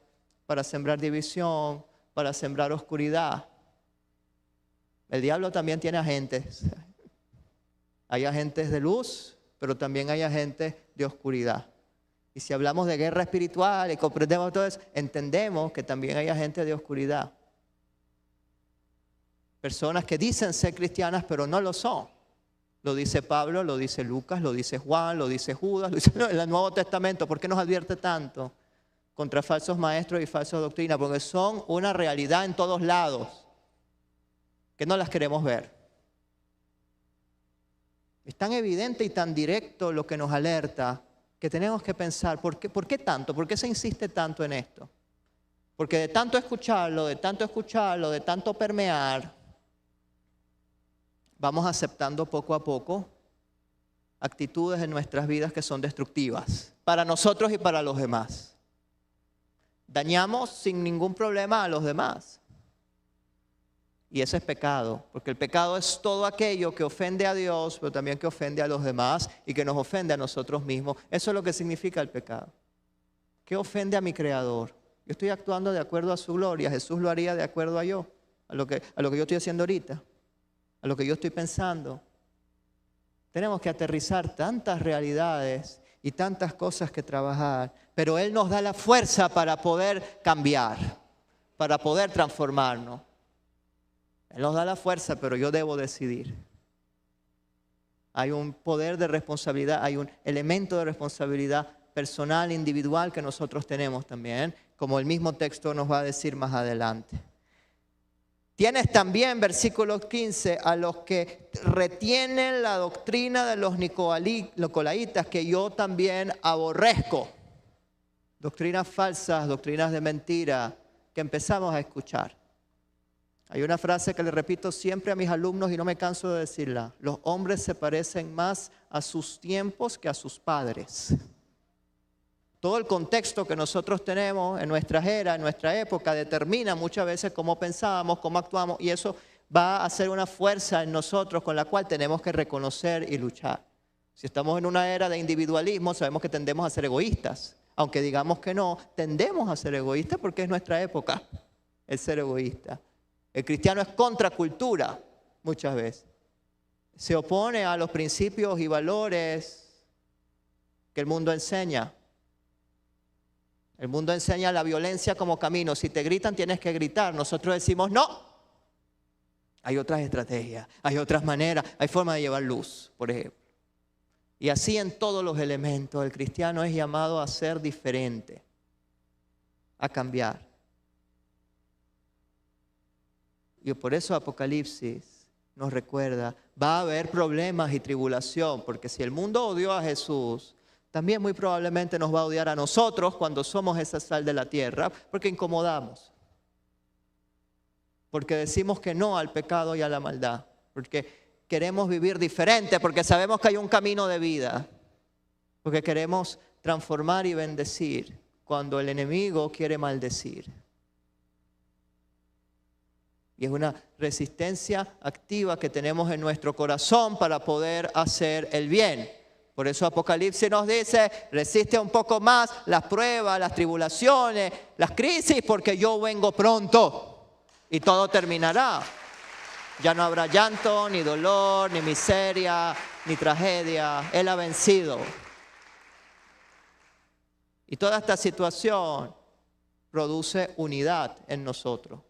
para sembrar división, para sembrar oscuridad. El diablo también tiene agentes. Hay agentes de luz, pero también hay agentes de oscuridad. Y si hablamos de guerra espiritual y comprendemos todo eso, entendemos que también hay agentes de oscuridad. Personas que dicen ser cristianas, pero no lo son. Lo dice Pablo, lo dice Lucas, lo dice Juan, lo dice Judas, lo dice en el Nuevo Testamento. ¿Por qué nos advierte tanto contra falsos maestros y falsas doctrinas? Porque son una realidad en todos lados, que no las queremos ver. Es tan evidente y tan directo lo que nos alerta, que tenemos que pensar, ¿por qué tanto? ¿Por qué se insiste tanto en esto? Porque de tanto escucharlo, de tanto permear, vamos aceptando poco a poco actitudes en nuestras vidas que son destructivas, para nosotros y para los demás. Dañamos sin ningún problema a los demás. Y ese es pecado, porque el pecado es todo aquello que ofende a Dios, pero también que ofende a los demás y que nos ofende a nosotros mismos. Eso es lo que significa el pecado. ¿Qué ofende a mi Creador? Yo estoy actuando de acuerdo a su gloria. Jesús lo haría de acuerdo a yo, a lo que yo estoy haciendo ahorita, a lo que yo estoy pensando. Tenemos que aterrizar tantas realidades y tantas cosas que trabajar, pero Él nos da la fuerza para poder cambiar, para poder transformarnos. Él nos da la fuerza, pero yo debo decidir. Hay un poder de responsabilidad, hay un elemento de responsabilidad personal, individual que nosotros tenemos también, como el mismo texto nos va a decir más adelante. Tienes también, versículo 15, a los que retienen la doctrina de los nicolaitas, que yo también aborrezco. Doctrinas falsas, doctrinas de mentira, que empezamos a escuchar. Hay una frase que le repito siempre a mis alumnos y no me canso de decirla. Los hombres se parecen más a sus tiempos que a sus padres. Todo el contexto que nosotros tenemos en nuestra era, en nuestra época, determina muchas veces cómo pensábamos, cómo actuamos. Y eso va a ser una fuerza en nosotros con la cual tenemos que reconocer y luchar. Si estamos en una era de individualismo, sabemos que tendemos a ser egoístas. Aunque digamos que no, tendemos a ser egoístas porque es nuestra época el ser egoísta. El cristiano es contracultura muchas veces. Se opone a los principios y valores que el mundo enseña. El mundo enseña la violencia como camino. Si te gritan, tienes que gritar. Nosotros decimos no. Hay otras estrategias, hay otras maneras, hay formas de llevar luz, por ejemplo. Y así en todos los elementos, el cristiano es llamado a ser diferente, a cambiar. Y por eso Apocalipsis nos recuerda, va a haber problemas y tribulación, porque si el mundo odió a Jesús, también muy probablemente nos va a odiar a nosotros cuando somos esa sal de la tierra, porque incomodamos. Porque decimos que no al pecado y a la maldad, porque queremos vivir diferente, porque sabemos que hay un camino de vida, porque queremos transformar y bendecir cuando el enemigo quiere maldecir. Y es una resistencia activa que tenemos en nuestro corazón para poder hacer el bien. Por eso Apocalipsis nos dice, resiste un poco más las pruebas, las tribulaciones, las crisis, porque yo vengo pronto y todo terminará. Ya no habrá llanto, ni dolor, ni miseria, ni tragedia. Él ha vencido. Y toda esta situación produce unidad en nosotros.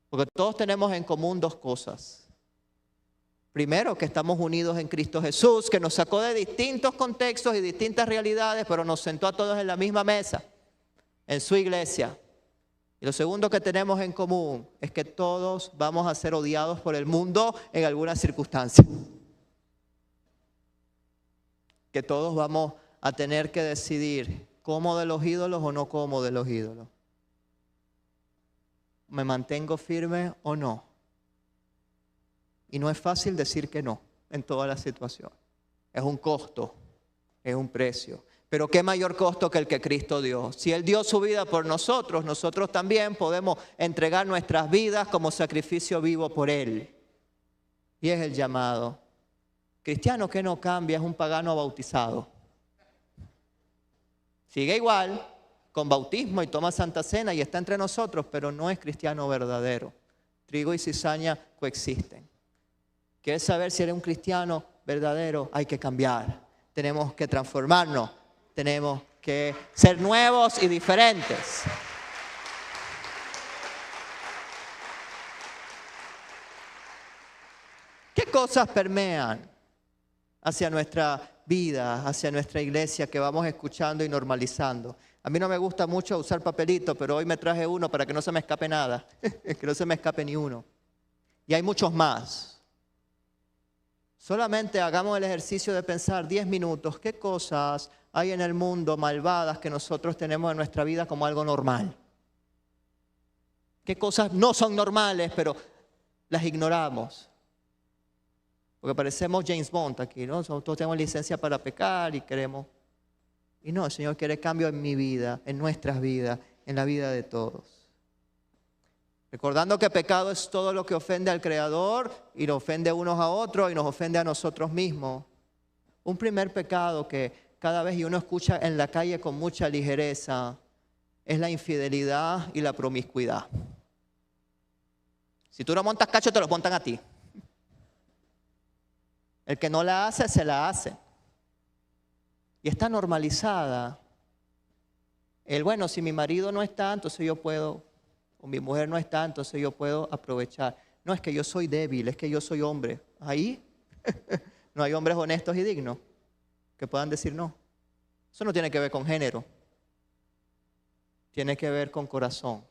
Porque todos tenemos en común dos cosas. Primero, que estamos unidos en Cristo Jesús, que nos sacó de distintos contextos y distintas realidades, pero nos sentó a todos en la misma mesa, en su iglesia. Y lo segundo que tenemos en común es que todos vamos a ser odiados por el mundo en algunas circunstancias. Que todos vamos a tener que decidir como de los ídolos o no como de los ídolos. ¿Me mantengo firme o no? Y no es fácil decir que no en toda la situación. Es un costo, es un precio. Pero qué mayor costo que el que Cristo dio. Si Él dio su vida por nosotros, nosotros también podemos entregar nuestras vidas como sacrificio vivo por Él. Y es el llamado. Cristiano que no cambia es un pagano bautizado. Sigue igual, con bautismo y toma Santa Cena y está entre nosotros, pero no es cristiano verdadero. Trigo y cizaña coexisten. ¿Quieres saber si eres un cristiano verdadero? Hay que cambiar. Tenemos que transformarnos. Tenemos que ser nuevos y diferentes. ¿Qué cosas permean hacia nuestra vida, hacia nuestra iglesia que vamos escuchando y normalizando? A mí no me gusta mucho usar papelito, pero hoy me traje uno para que no se me escape nada, que no se me escape ni uno. Y hay muchos más. Solamente hagamos el ejercicio de pensar 10 minutos, ¿qué cosas hay en el mundo malvadas que nosotros tenemos en nuestra vida como algo normal? ¿Qué cosas no son normales, pero las ignoramos? Porque parecemos James Bond aquí, ¿no? Nosotros tenemos licencia para pecar y queremos... Y no, el Señor quiere cambio en mi vida, en nuestras vidas, en la vida de todos. Recordando que pecado es todo lo que ofende al Creador y nos ofende unos a otros y nos ofende a nosotros mismos. Un primer pecado que cada vez uno escucha en la calle con mucha ligereza es la infidelidad y la promiscuidad. Si tú no montas cacho, te lo montan a ti. El que no la hace, se la hace. Y está normalizada. Bueno, si mi marido no está, entonces yo puedo, o mi mujer no está, entonces yo puedo aprovechar. No, es que yo soy débil, es que yo soy hombre. Ahí no hay hombres honestos y dignos que puedan decir no. Eso no tiene que ver con género. Tiene que ver con corazón.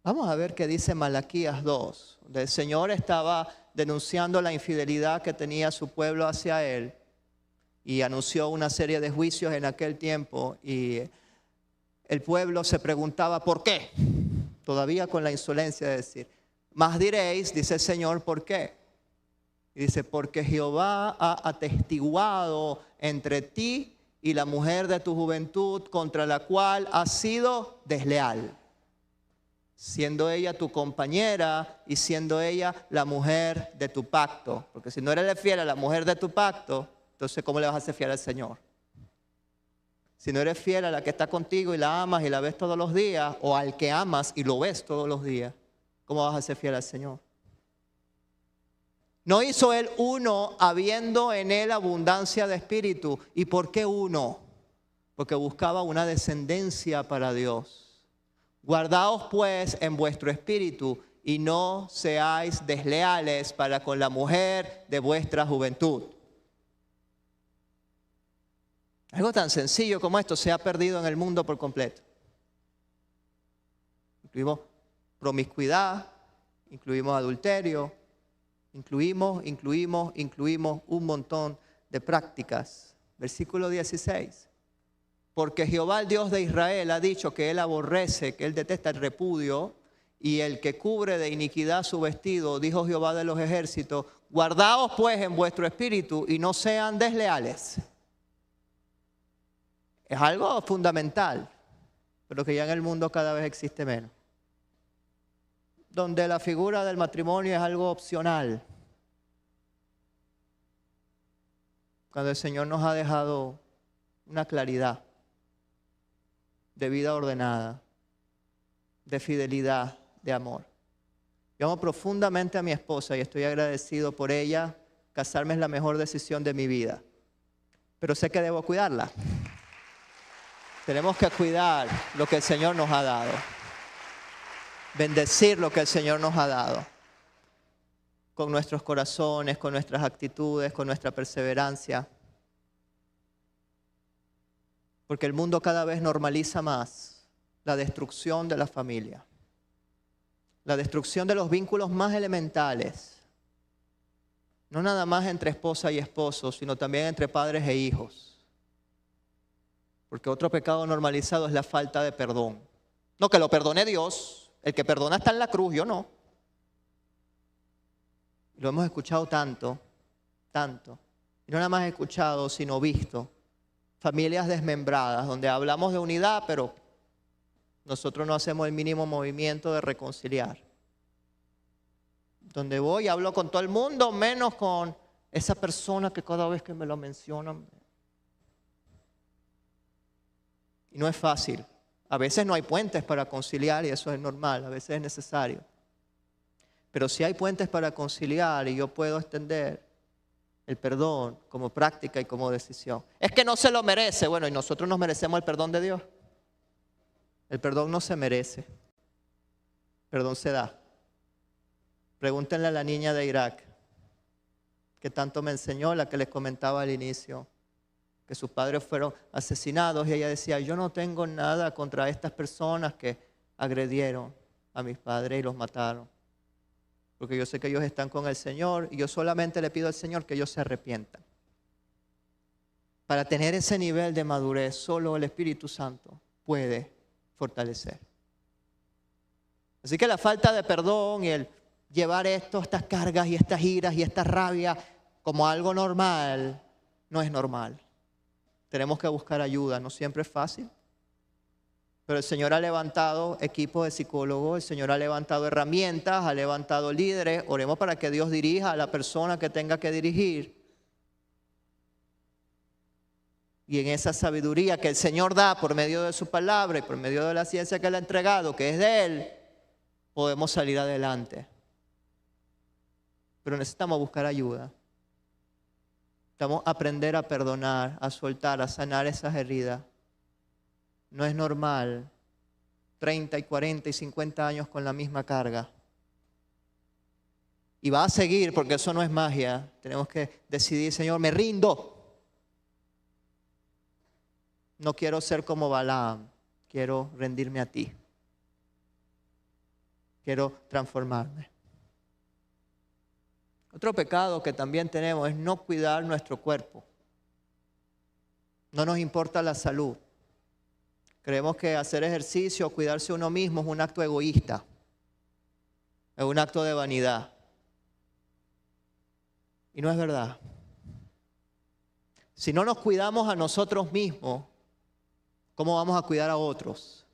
Vamos a ver qué dice Malaquías 2. El Señor estaba denunciando la infidelidad que tenía su pueblo hacia Él y anunció una serie de juicios en aquel tiempo y el pueblo se preguntaba ¿por qué? Todavía con la insolencia de decir, más diréis, dice el Señor, ¿por qué? Y dice, porque Jehová ha atestiguado entre ti y la mujer de tu juventud contra la cual has sido desleal. siendo ella tu compañera y siendo ella la mujer de tu pacto. Porque si no eres fiel a la mujer de tu pacto, entonces ¿cómo le vas a ser fiel al Señor? Si no eres fiel a la que está contigo y la amas y la ves todos los días, o al que amas y lo ves todos los días, ¿cómo vas a ser fiel al Señor? No hizo él uno habiendo en él abundancia de espíritu. ¿Y por qué uno? Porque buscaba una descendencia para Dios. Guardaos pues en vuestro espíritu y no seáis desleales para con la mujer de vuestra juventud. Algo tan sencillo como esto se ha perdido en el mundo por completo. Incluimos promiscuidad, incluimos adulterio, incluimos un montón de prácticas. Versículo 16. Porque Jehová, el Dios de Israel, ha dicho que Él aborrece, que Él detesta el repudio y el que cubre de iniquidad su vestido, dijo Jehová de los ejércitos, guardaos pues en vuestro espíritu y no sean desleales. Es algo fundamental, pero que ya en el mundo cada vez existe menos. Donde la figura del matrimonio es algo opcional. Cuando el Señor nos ha dejado una claridad de vida ordenada, de fidelidad, de amor. Yo amo profundamente a mi esposa y estoy agradecido por ella. Casarme es la mejor decisión de mi vida. Pero sé que debo cuidarla. Tenemos que cuidar lo que el Señor nos ha dado. Bendecir lo que el Señor nos ha dado. Con nuestros corazones, con nuestras actitudes, con nuestra perseverancia. Porque el mundo cada vez normaliza más la destrucción de la familia. La destrucción de los vínculos más elementales. No nada más entre esposa y esposo, sino también entre padres e hijos. Porque otro pecado normalizado es la falta de perdón. No, que lo perdone Dios. El que perdona está en la cruz, yo no. Lo hemos escuchado tanto. Y no nada más escuchado, sino visto. Familias desmembradas, donde hablamos de unidad, pero nosotros no hacemos el mínimo movimiento de reconciliar. Donde voy, hablo con todo el mundo, menos con esa persona que cada vez que me lo mencionan. Y no es fácil. A veces no hay puentes para conciliar y eso es normal, a veces es necesario. Pero si hay puentes para conciliar y yo puedo extender el perdón como práctica y como decisión. Es que no se lo merece. Bueno, ¿y nosotros nos merecemos el perdón de Dios? El perdón no se merece. El perdón se da. Pregúntenle a la niña de Irak, que tanto me enseñó, la que les comentaba al inicio, que sus padres fueron asesinados y ella decía, yo no tengo nada contra estas personas que agredieron a mis padres y los mataron. Porque yo sé que ellos están con el Señor y yo solamente le pido al Señor que ellos se arrepientan. Para tener ese nivel de madurez, solo el Espíritu Santo puede fortalecer. Así que la falta de perdón y el llevar estas cargas y estas iras y esta rabia como algo normal, no es normal. Tenemos que buscar ayuda, no siempre es fácil. Pero el Señor ha levantado equipos de psicólogos, el Señor ha levantado herramientas, ha levantado líderes. Oremos para que Dios dirija a la persona que tenga que dirigir. Y en esa sabiduría que el Señor da por medio de su palabra y por medio de la ciencia que Él ha entregado, que es de Él, podemos salir adelante. Pero necesitamos buscar ayuda. Necesitamos aprender a perdonar, a soltar, a sanar esas heridas. No es normal 30 y 40 y 50 años con la misma carga. Y va a seguir porque eso no es magia. Tenemos que decidir, Señor, me rindo. No quiero ser como Balaam, quiero rendirme a ti. Quiero transformarme. Otro pecado que también tenemos es no cuidar nuestro cuerpo. No nos importa la salud. Creemos que hacer ejercicio, cuidarse uno mismo es un acto egoísta. Es un acto de vanidad. Y no es verdad. Si no nos cuidamos a nosotros mismos, ¿cómo vamos a cuidar a otros?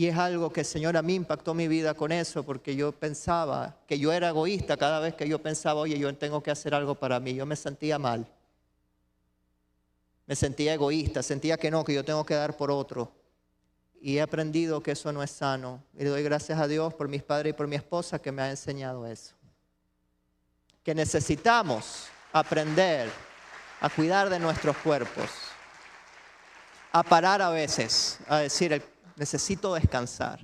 Y es algo que el Señor a mí impactó mi vida con eso, porque yo pensaba que yo era egoísta cada vez que yo pensaba, oye, yo tengo que hacer algo para mí. Yo me sentía mal. Me sentía egoísta, sentía que no, que yo tengo que dar por otro. Y he aprendido que eso no es sano. Y le doy gracias a Dios por mis padres y por mi esposa que me ha enseñado eso. Que necesitamos aprender a cuidar de nuestros cuerpos. A parar a veces, a decir, necesito descansar.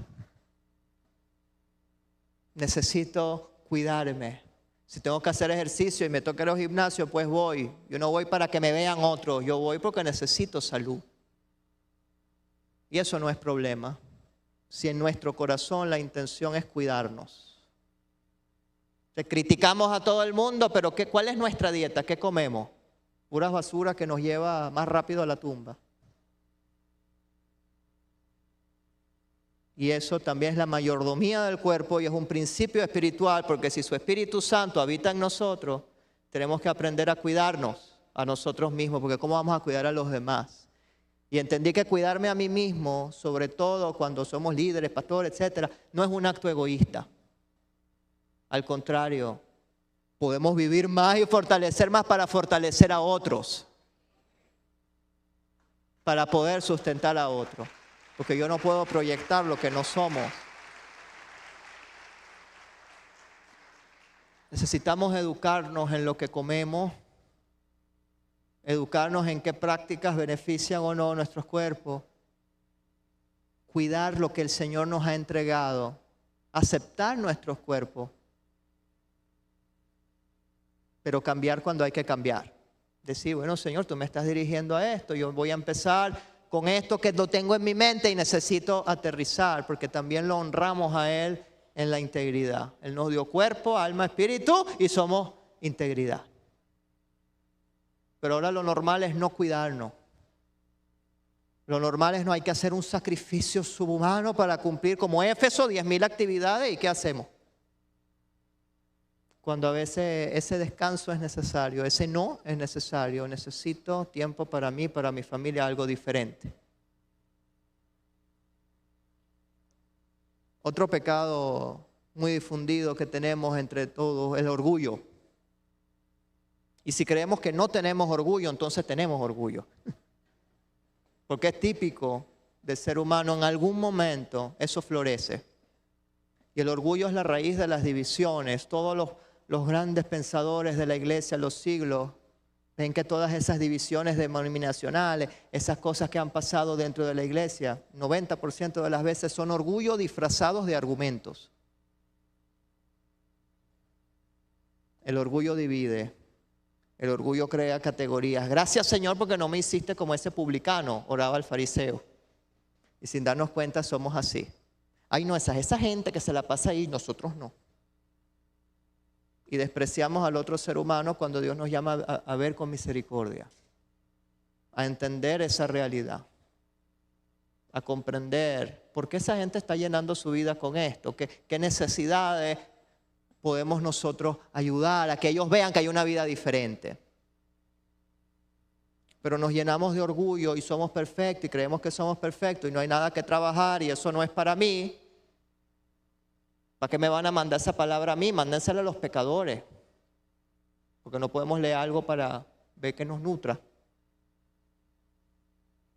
Necesito cuidarme. Si tengo que hacer ejercicio y me toca ir al gimnasio, pues voy. Yo no voy para que me vean otros, yo voy porque necesito salud. Y eso no es problema. Si en nuestro corazón la intención es cuidarnos. Criticamos a todo el mundo, pero ¿cuál es nuestra dieta? ¿Qué comemos? Puras basuras que nos lleva más rápido a la tumba. Y eso también es la mayordomía del cuerpo y es un principio espiritual, porque si su Espíritu Santo habita en nosotros, tenemos que aprender a cuidarnos a nosotros mismos, porque ¿cómo vamos a cuidar a los demás? Y entendí que cuidarme a mí mismo, sobre todo cuando somos líderes, pastores, etcétera, no es un acto egoísta. Al contrario, podemos vivir más y fortalecer más para fortalecer a otros, para poder sustentar a otros. Porque yo no puedo proyectar lo que no somos. Necesitamos educarnos en lo que comemos, educarnos en qué prácticas benefician o no nuestros cuerpos, cuidar lo que el Señor nos ha entregado, aceptar nuestros cuerpos, pero cambiar cuando hay que cambiar. Decir, bueno, Señor, tú me estás dirigiendo a esto, yo voy a empezar con esto que lo tengo en mi mente y necesito aterrizar, porque también lo honramos a Él en la integridad. Él nos dio cuerpo, alma, espíritu y somos integridad. Pero ahora lo normal es no cuidarnos. Lo normal es no hay que hacer un sacrificio subhumano para cumplir como Éfeso 10,000 actividades. ¿Y qué hacemos? Cuando a veces ese descanso es necesario, ese no es necesario. Necesito tiempo para mí, para mi familia, algo diferente. Otro pecado muy difundido que tenemos entre todos es el orgullo. Y si creemos que no tenemos orgullo, entonces tenemos orgullo. Porque es típico del ser humano, en algún momento eso florece. Y el orgullo es la raíz de las divisiones. Todos los grandes pensadores de la iglesia, los siglos, ven que todas esas divisiones denominacionales, esas cosas que han pasado dentro de la iglesia, 90% de las veces son orgullo disfrazados de argumentos. El orgullo divide, el orgullo crea categorías. Gracias, Señor, porque no me hiciste como ese publicano, oraba el fariseo. Y sin darnos cuenta somos así. Ay, no, esa gente que se la pasa ahí, nosotros no. Y despreciamos al otro ser humano cuando Dios nos llama a ver con misericordia, a entender esa realidad, a comprender por qué esa gente está llenando su vida con esto, qué necesidades podemos nosotros ayudar a que ellos vean que hay una vida diferente. Pero nos llenamos de orgullo y somos perfectos y creemos que somos perfectos y no hay nada que trabajar y eso no es para mí. ¿Para qué me van a mandar esa palabra a mí? Mándensela a los pecadores. Porque no podemos leer algo para ver que nos nutra.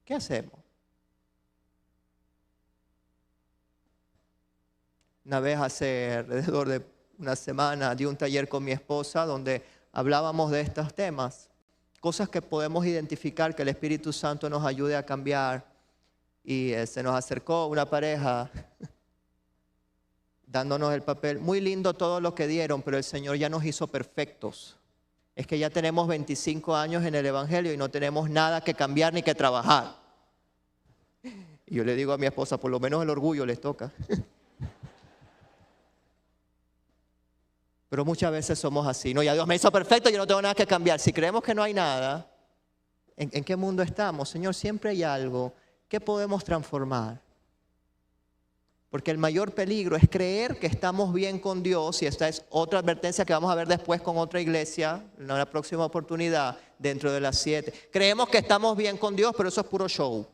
¿Qué hacemos? Una vez hace alrededor de una semana di un taller con mi esposa donde hablábamos de estos temas. Cosas que podemos identificar que el Espíritu Santo nos ayude a cambiar. Y se nos acercó una pareja dándonos el papel. Muy lindo todo lo que dieron, pero el Señor ya nos hizo perfectos. Es que ya tenemos 25 años en el Evangelio y no tenemos nada que cambiar ni que trabajar. Y yo le digo a mi esposa, por lo menos el orgullo les toca. Pero muchas veces somos así. No, ya Dios me hizo perfecto, yo no tengo nada que cambiar. Si creemos que no hay nada, ¿en qué mundo estamos? Señor, siempre hay algo. ¿Qué podemos transformar? Porque el mayor peligro es creer que estamos bien con Dios, y esta es otra advertencia que vamos a ver después con otra iglesia, en la próxima oportunidad, dentro de las 7. Creemos que estamos bien con Dios, pero eso es puro show.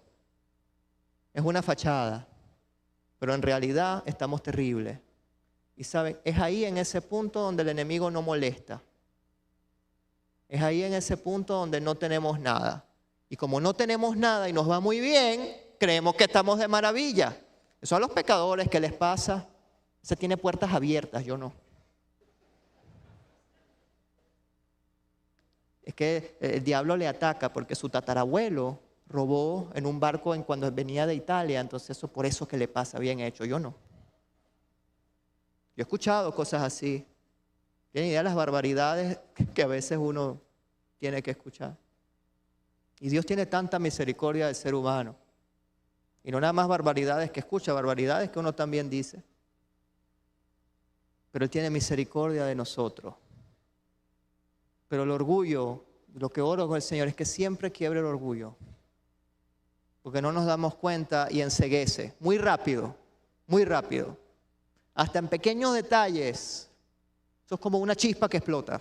Es una fachada. pero en realidad estamos terribles. Y saben, es ahí en ese punto donde el enemigo no molesta. Es ahí en ese punto donde no tenemos nada. Y como no tenemos nada y nos va muy bien, creemos que estamos de maravilla. Eso a los pecadores que les pasa, se tiene puertas abiertas, yo no. Es que el diablo le ataca porque su tatarabuelo robó en un barco cuando venía de Italia, entonces eso por eso que le pasa, bien hecho, yo no. Yo he escuchado cosas así. Tienen idea de las barbaridades que a veces uno tiene que escuchar. Y Dios tiene tanta misericordia del ser humano. Y no nada más barbaridades que escucha, barbaridades que uno también dice. Pero Él tiene misericordia de nosotros. Pero el orgullo, lo que oro con el Señor es que siempre quiebre el orgullo. Porque no nos damos cuenta y enceguece. Muy rápido, muy rápido. Hasta en pequeños detalles. Eso es como una chispa que explota.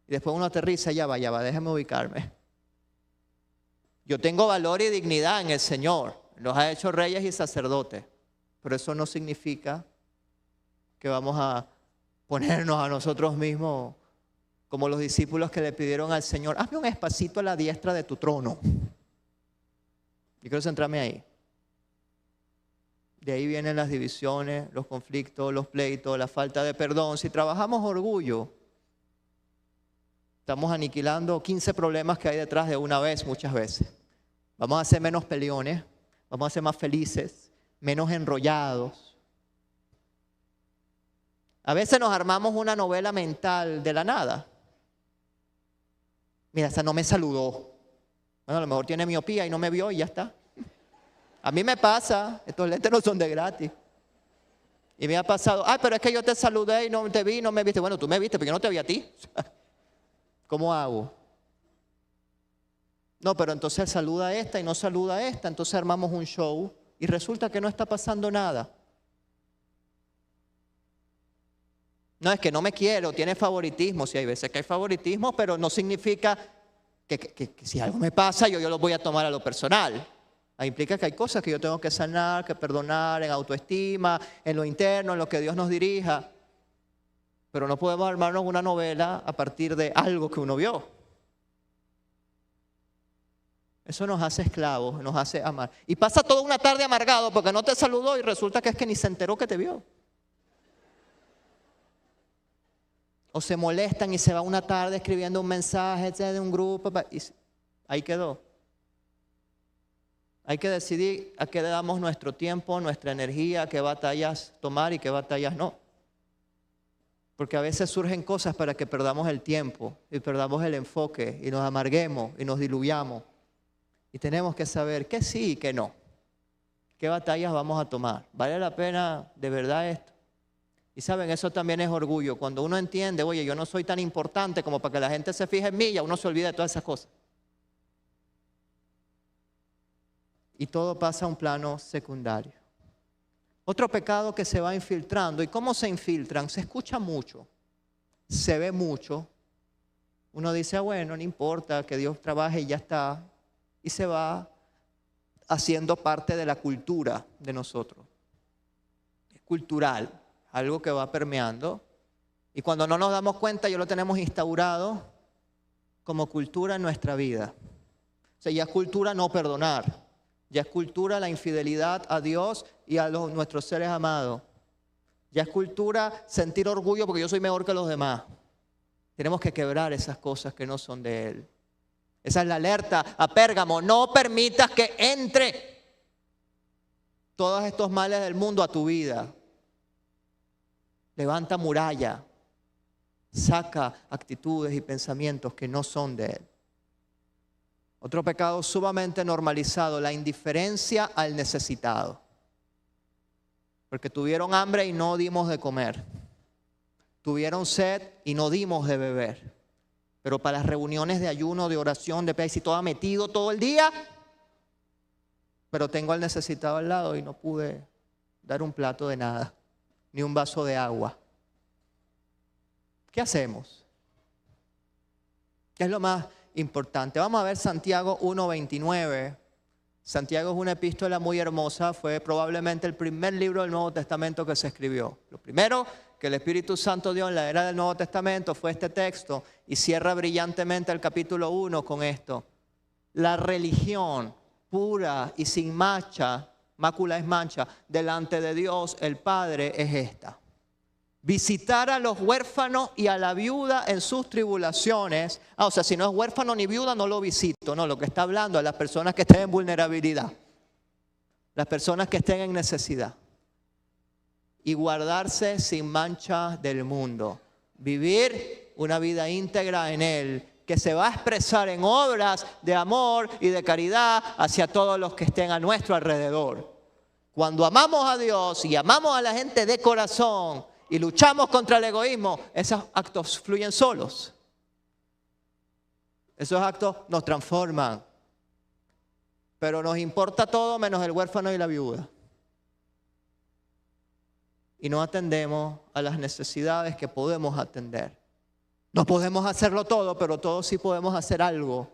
Y después uno aterriza, ya va, déjame ubicarme. Yo tengo valor y dignidad en el Señor. Nos ha hecho reyes y sacerdotes. Pero eso no significa que vamos a ponernos a nosotros mismos como los discípulos que le pidieron al Señor, hazme un espacito a la diestra de tu trono. Yo quiero centrarme ahí. De ahí vienen las divisiones, los conflictos, los pleitos, la falta de perdón. Si trabajamos orgullo, estamos aniquilando 15 problemas que hay detrás de una vez, muchas veces. Vamos a ser menos peleones, vamos a ser más felices, menos enrollados. A veces nos armamos una novela mental de la nada. Mira, esa no me saludó. Bueno, a lo mejor tiene miopía y no me vio y ya está. A mí me pasa, estos lentes no son de gratis. Y me ha pasado, pero es que yo te saludé y no te vi, no me viste. Bueno, tú me viste, pero yo no te vi a ti. ¿Cómo hago? No, pero entonces él saluda a esta y no saluda a esta. Entonces armamos un show y resulta que no está pasando nada. No es que no me quiero, tiene favoritismo. Sí, hay veces que hay favoritismo, pero no significa que si algo me pasa, yo lo voy a tomar a lo personal. Ahí implica que hay cosas que yo tengo que sanar, que perdonar en autoestima, en lo interno, en lo que Dios nos dirija. Pero no podemos armarnos una novela a partir de algo que uno vio. Eso nos hace esclavos, nos hace amar. Y pasa toda una tarde amargado porque no te saludó y resulta que es que ni se enteró que te vio. O se molestan y se va una tarde escribiendo un mensaje de un grupo y ahí quedó. Hay que decidir a qué le damos nuestro tiempo, nuestra energía, qué batallas tomar y qué batallas no. Porque a veces surgen cosas para que perdamos el tiempo y perdamos el enfoque y nos amarguemos y nos diluyamos. Y tenemos que saber qué sí y qué no. ¿Qué batallas vamos a tomar? ¿Vale la pena de verdad esto? Y saben, eso también es orgullo. Cuando uno entiende, oye, yo no soy tan importante como para que la gente se fije en mí, ya uno se olvida de todas esas cosas. Y todo pasa a un plano secundario. Otro pecado que se va infiltrando. ¿Y cómo se infiltran? Se escucha mucho, se ve mucho. Uno dice, bueno, no importa, que Dios trabaje y ya está. Y se va haciendo parte de la cultura de nosotros. Es cultural, algo que va permeando. Y cuando no nos damos cuenta, ya lo tenemos instaurado como cultura en nuestra vida. O sea, ya es cultura no perdonar. Ya es cultura la infidelidad a Dios y a nuestros seres amados. Ya es cultura sentir orgullo porque yo soy mejor que los demás. Tenemos que quebrar esas cosas que no son de Él. Esa es la alerta a Pérgamo. No permitas que entre todos estos males del mundo a tu vida. Levanta muralla. Saca actitudes y pensamientos que no son de Él. Otro pecado sumamente normalizado, la indiferencia al necesitado. Porque tuvieron hambre y no dimos de comer. Tuvieron sed y no dimos de beber. Pero para las reuniones de ayuno, de oración, de pez y todo metido todo el día. Pero tengo al necesitado al lado y no pude dar un plato de nada, ni un vaso de agua. ¿Qué hacemos? ¿Qué es lo más importante? Vamos a ver Santiago 1:29. Santiago es una epístola muy hermosa, fue probablemente el primer libro del Nuevo Testamento que se escribió. Lo primero que el Espíritu Santo dio en la era del Nuevo Testamento fue este texto y cierra brillantemente el capítulo 1 con esto. La religión pura y sin mancha, mácula es mancha, delante de Dios el Padre es esta. Visitar a los huérfanos y a la viuda en sus tribulaciones. O sea, si no es huérfano ni viuda, no lo visito. No, lo que está hablando es las personas que estén en vulnerabilidad. Las personas que estén en necesidad. Y guardarse sin mancha del mundo. Vivir una vida íntegra en Él, que se va a expresar en obras de amor y de caridad hacia todos los que estén a nuestro alrededor. Cuando amamos a Dios y amamos a la gente de corazón, y luchamos contra el egoísmo, esos actos fluyen solos. Esos actos nos transforman. Pero nos importa todo menos el huérfano y la viuda. Y no atendemos a las necesidades que podemos atender. No podemos hacerlo todo, pero todos sí podemos hacer algo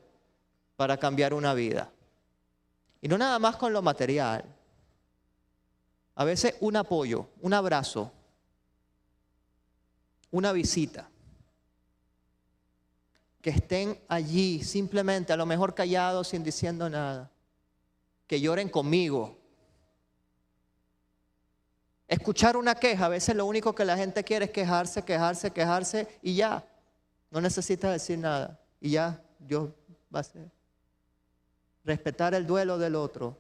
para cambiar una vida. Y no nada más con lo material. A veces un apoyo, un abrazo, una visita, que estén allí simplemente, a lo mejor callados, sin diciendo nada, que lloren conmigo. Escuchar una queja, a veces lo único que la gente quiere es quejarse y ya, no necesita decir nada y ya Dios va a hacer. Respetar el duelo del otro.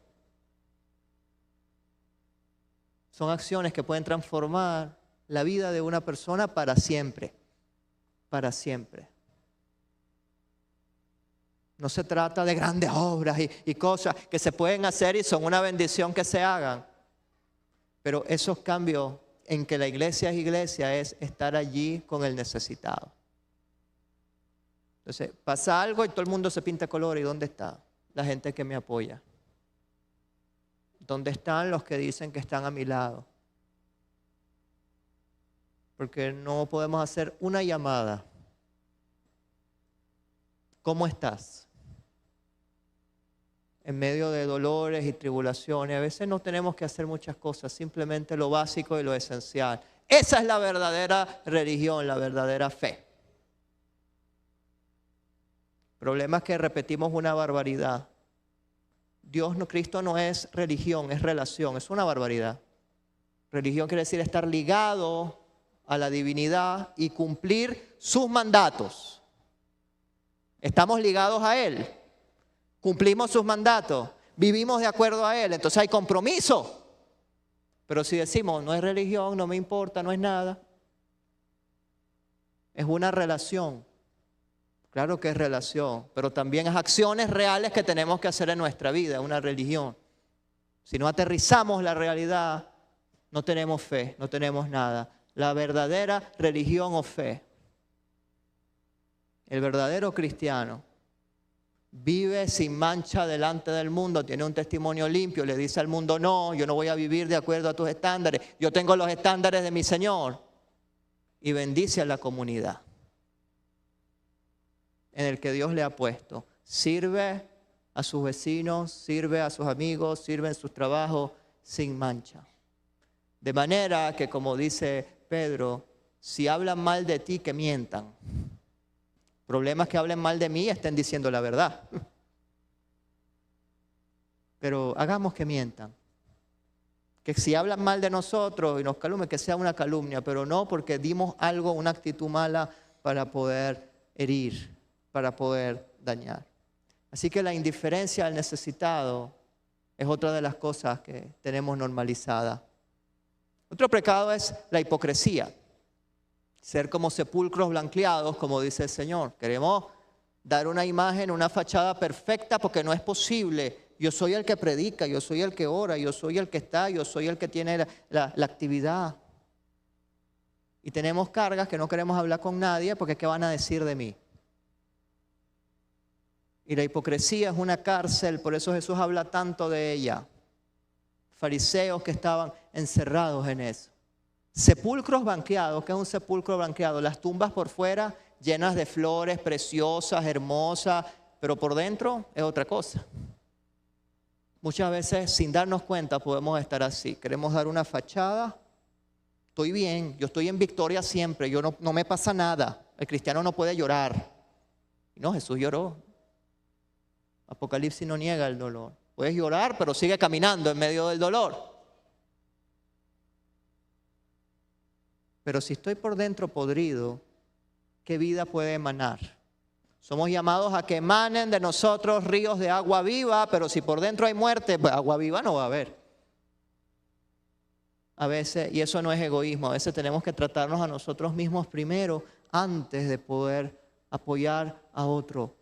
Son acciones que pueden transformar la vida de una persona para siempre, para siempre. No se trata de grandes obras y cosas que se pueden hacer y son una bendición que se hagan. Pero esos cambios en que la iglesia es iglesia es estar allí con el necesitado. Entonces, pasa algo y todo el mundo se pinta color. ¿Y dónde está la gente que me apoya? ¿Dónde están los que dicen que están a mi lado? Porque no podemos hacer una llamada. ¿Cómo estás? En medio de dolores y tribulaciones. A veces no tenemos que hacer muchas cosas, simplemente lo básico y lo esencial. Esa es la verdadera religión, la verdadera fe. El problema es que repetimos una barbaridad. Cristo no es religión, es relación, es una barbaridad. Religión quiere decir estar ligado a la divinidad y cumplir sus mandatos. Estamos ligados a Él, cumplimos sus mandatos, vivimos de acuerdo a Él, entonces hay compromiso. Pero si decimos, no es religión, no me importa, no es nada, es una relación. Claro que es relación, pero también es acciones reales que tenemos que hacer en nuestra vida, una religión. Si no aterrizamos la realidad, no tenemos fe, no tenemos nada. La verdadera religión o fe, el verdadero cristiano, vive sin mancha delante del mundo, tiene un testimonio limpio, le dice al mundo, no, yo no voy a vivir de acuerdo a tus estándares, yo tengo los estándares de mi Señor, y bendice a la comunidad en el que Dios le ha puesto. Sirve a sus vecinos, sirve a sus amigos, sirve en sus trabajos sin mancha. De manera que, como dice Pedro, si hablan mal de ti, que mientan. El problema es que hablen mal de mí y estén diciendo la verdad. Pero hagamos que mientan. Que si hablan mal de nosotros y nos calumnian, que sea una calumnia, pero no porque dimos algo, una actitud mala para poder herir, para poder dañar. Así que la indiferencia al necesitado es otra de las cosas que tenemos normalizada. Otro pecado es la hipocresía. Ser como sepulcros blanqueados, como dice el Señor. Queremos dar una imagen, una fachada perfecta porque no es posible. Yo soy el que predica, yo soy el que ora, yo soy el que está, yo soy el que tiene la actividad. Y tenemos cargas que no queremos hablar con nadie porque ¿qué van a decir de mí? Y la hipocresía es una cárcel, por eso Jesús habla tanto de ella. Fariseos que estaban encerrados en eso. Sepulcros blanqueados. ¿Qué es un sepulcro blanqueado? Las tumbas por fuera llenas de flores preciosas, hermosas, pero por dentro es otra cosa. muchas veces sin darnos cuenta podemos estar así. Queremos dar una fachada. Estoy bien, yo estoy en victoria siempre, no me pasa nada. El cristiano no puede llorar. No, Jesús lloró. Apocalipsis no niega el dolor. Puedes llorar, pero sigue caminando en medio del dolor. Pero si estoy por dentro podrido, ¿qué vida puede emanar? Somos llamados a que emanen de nosotros ríos de agua viva, pero si por dentro hay muerte, pues agua viva no va a haber. A veces, y eso no es egoísmo, a veces tenemos que tratarnos a nosotros mismos primero antes de poder apoyar a otro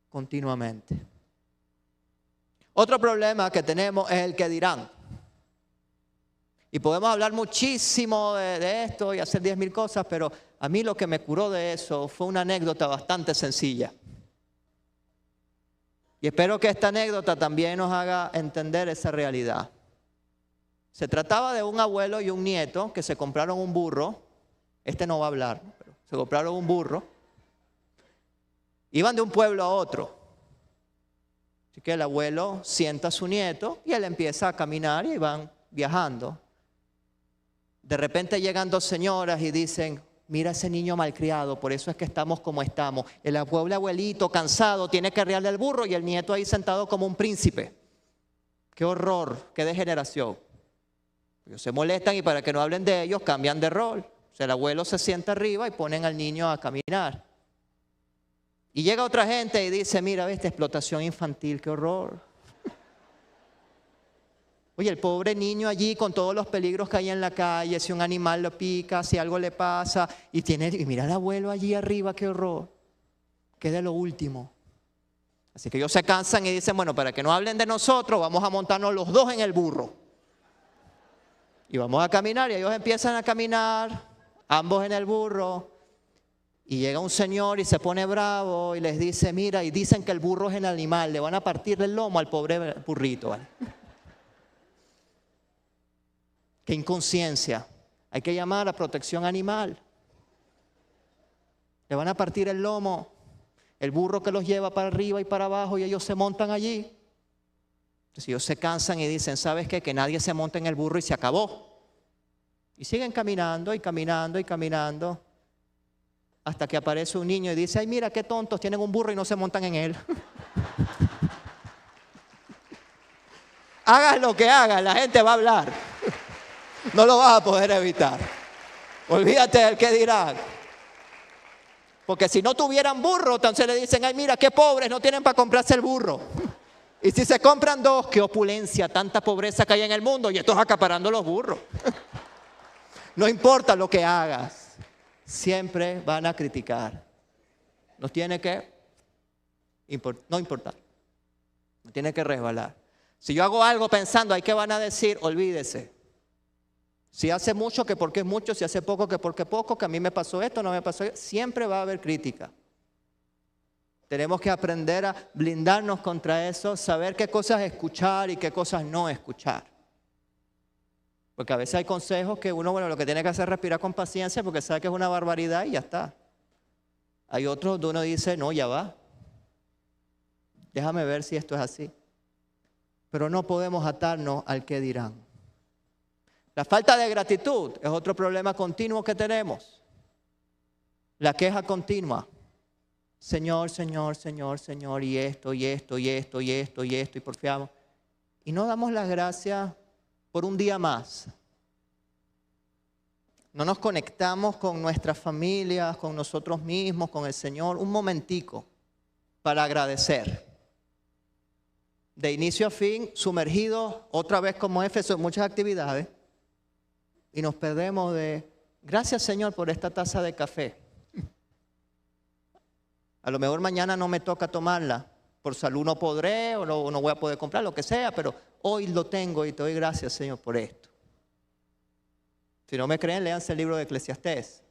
continuamente. Otro problema que tenemos es el que dirán. Y podemos hablar muchísimo de esto y hacer 10,000 cosas, pero a mí lo que me curó de eso fue una anécdota bastante sencilla. Y espero que esta anécdota también nos haga entender esa realidad. Se trataba de un abuelo y un nieto que se compraron un burro. Este no va a hablar, pero se compraron un burro. Iban de un pueblo a otro. Así que el abuelo sienta a su nieto y él empieza a caminar y van viajando. De repente llegan dos señoras y dicen, mira ese niño malcriado, por eso es que estamos como estamos. El abuelito cansado tiene que arriarle al burro y el nieto ahí sentado como un príncipe. Qué horror, qué degeneración. Ellos se molestan y para que no hablen de ellos cambian de rol. O sea, el abuelo se sienta arriba y ponen al niño a caminar. Y llega otra gente y dice, mira, esta explotación infantil, qué horror. Oye, el pobre niño allí con todos los peligros que hay en la calle, si un animal lo pica, si algo le pasa, y mira al abuelo allí arriba, qué horror. Que es de lo último. Así que ellos se cansan y dicen, bueno, para que no hablen de nosotros, vamos a montarnos los dos en el burro. Y vamos a caminar, y ellos empiezan a caminar, ambos en el burro. Y llega un señor y se pone bravo y les dice, mira, y dicen que el burro es el animal, le van a partir el lomo al pobre burrito, ¿vale? Qué inconsciencia. Hay que llamar a protección animal. Le van a partir el lomo, el burro que los lleva para arriba y para abajo y ellos se montan allí. Entonces ellos se cansan y dicen, ¿sabes qué? Que nadie se monte en el burro y se acabó. Y siguen caminando y caminando y caminando hasta que aparece un niño y dice, ay, mira qué tontos, tienen un burro y no se montan en él. Hagas lo que hagas, la gente va a hablar. No lo vas a poder evitar. Olvídate del que dirán. Porque si no tuvieran burro, entonces le dicen, ay, mira qué pobres, no tienen para comprarse el burro. Y si se compran dos, qué opulencia, tanta pobreza que hay en el mundo y estos acaparando los burros. No importa lo que hagas, siempre van a criticar. Nos tiene que no importar. No tiene que resbalar. Si yo hago algo pensando, ¿ay qué van a decir? Olvídese. Si hace mucho, que porque es mucho, si hace poco, que porque poco, que a mí me pasó esto, no me pasó esto. Siempre va a haber crítica. Tenemos que aprender a blindarnos contra eso, saber qué cosas escuchar y qué cosas no escuchar. Porque a veces hay consejos que uno, bueno, lo que tiene que hacer es respirar con paciencia porque sabe que es una barbaridad y ya está. Hay otros donde uno dice, no, ya va. Déjame ver si esto es así. Pero no podemos atarnos al qué dirán. La falta de gratitud es otro problema continuo que tenemos. La queja continua. Señor, Señor, Señor, Señor, y esto, y esto, y esto, y esto, y esto, y porfiamos. Y no damos las gracias por un día más. No nos conectamos con nuestras familias, con nosotros mismos, con el Señor, un momentico para agradecer. De inicio a fin, sumergidos otra vez como Éfeso en muchas actividades. Y nos perdemos de, gracias Señor por esta taza de café. A lo mejor mañana no me toca tomarla. Por salud no podré o no voy a poder comprar, lo que sea, pero hoy lo tengo y te doy gracias Señor por esto. Si no me creen, léanse el libro de Eclesiastés.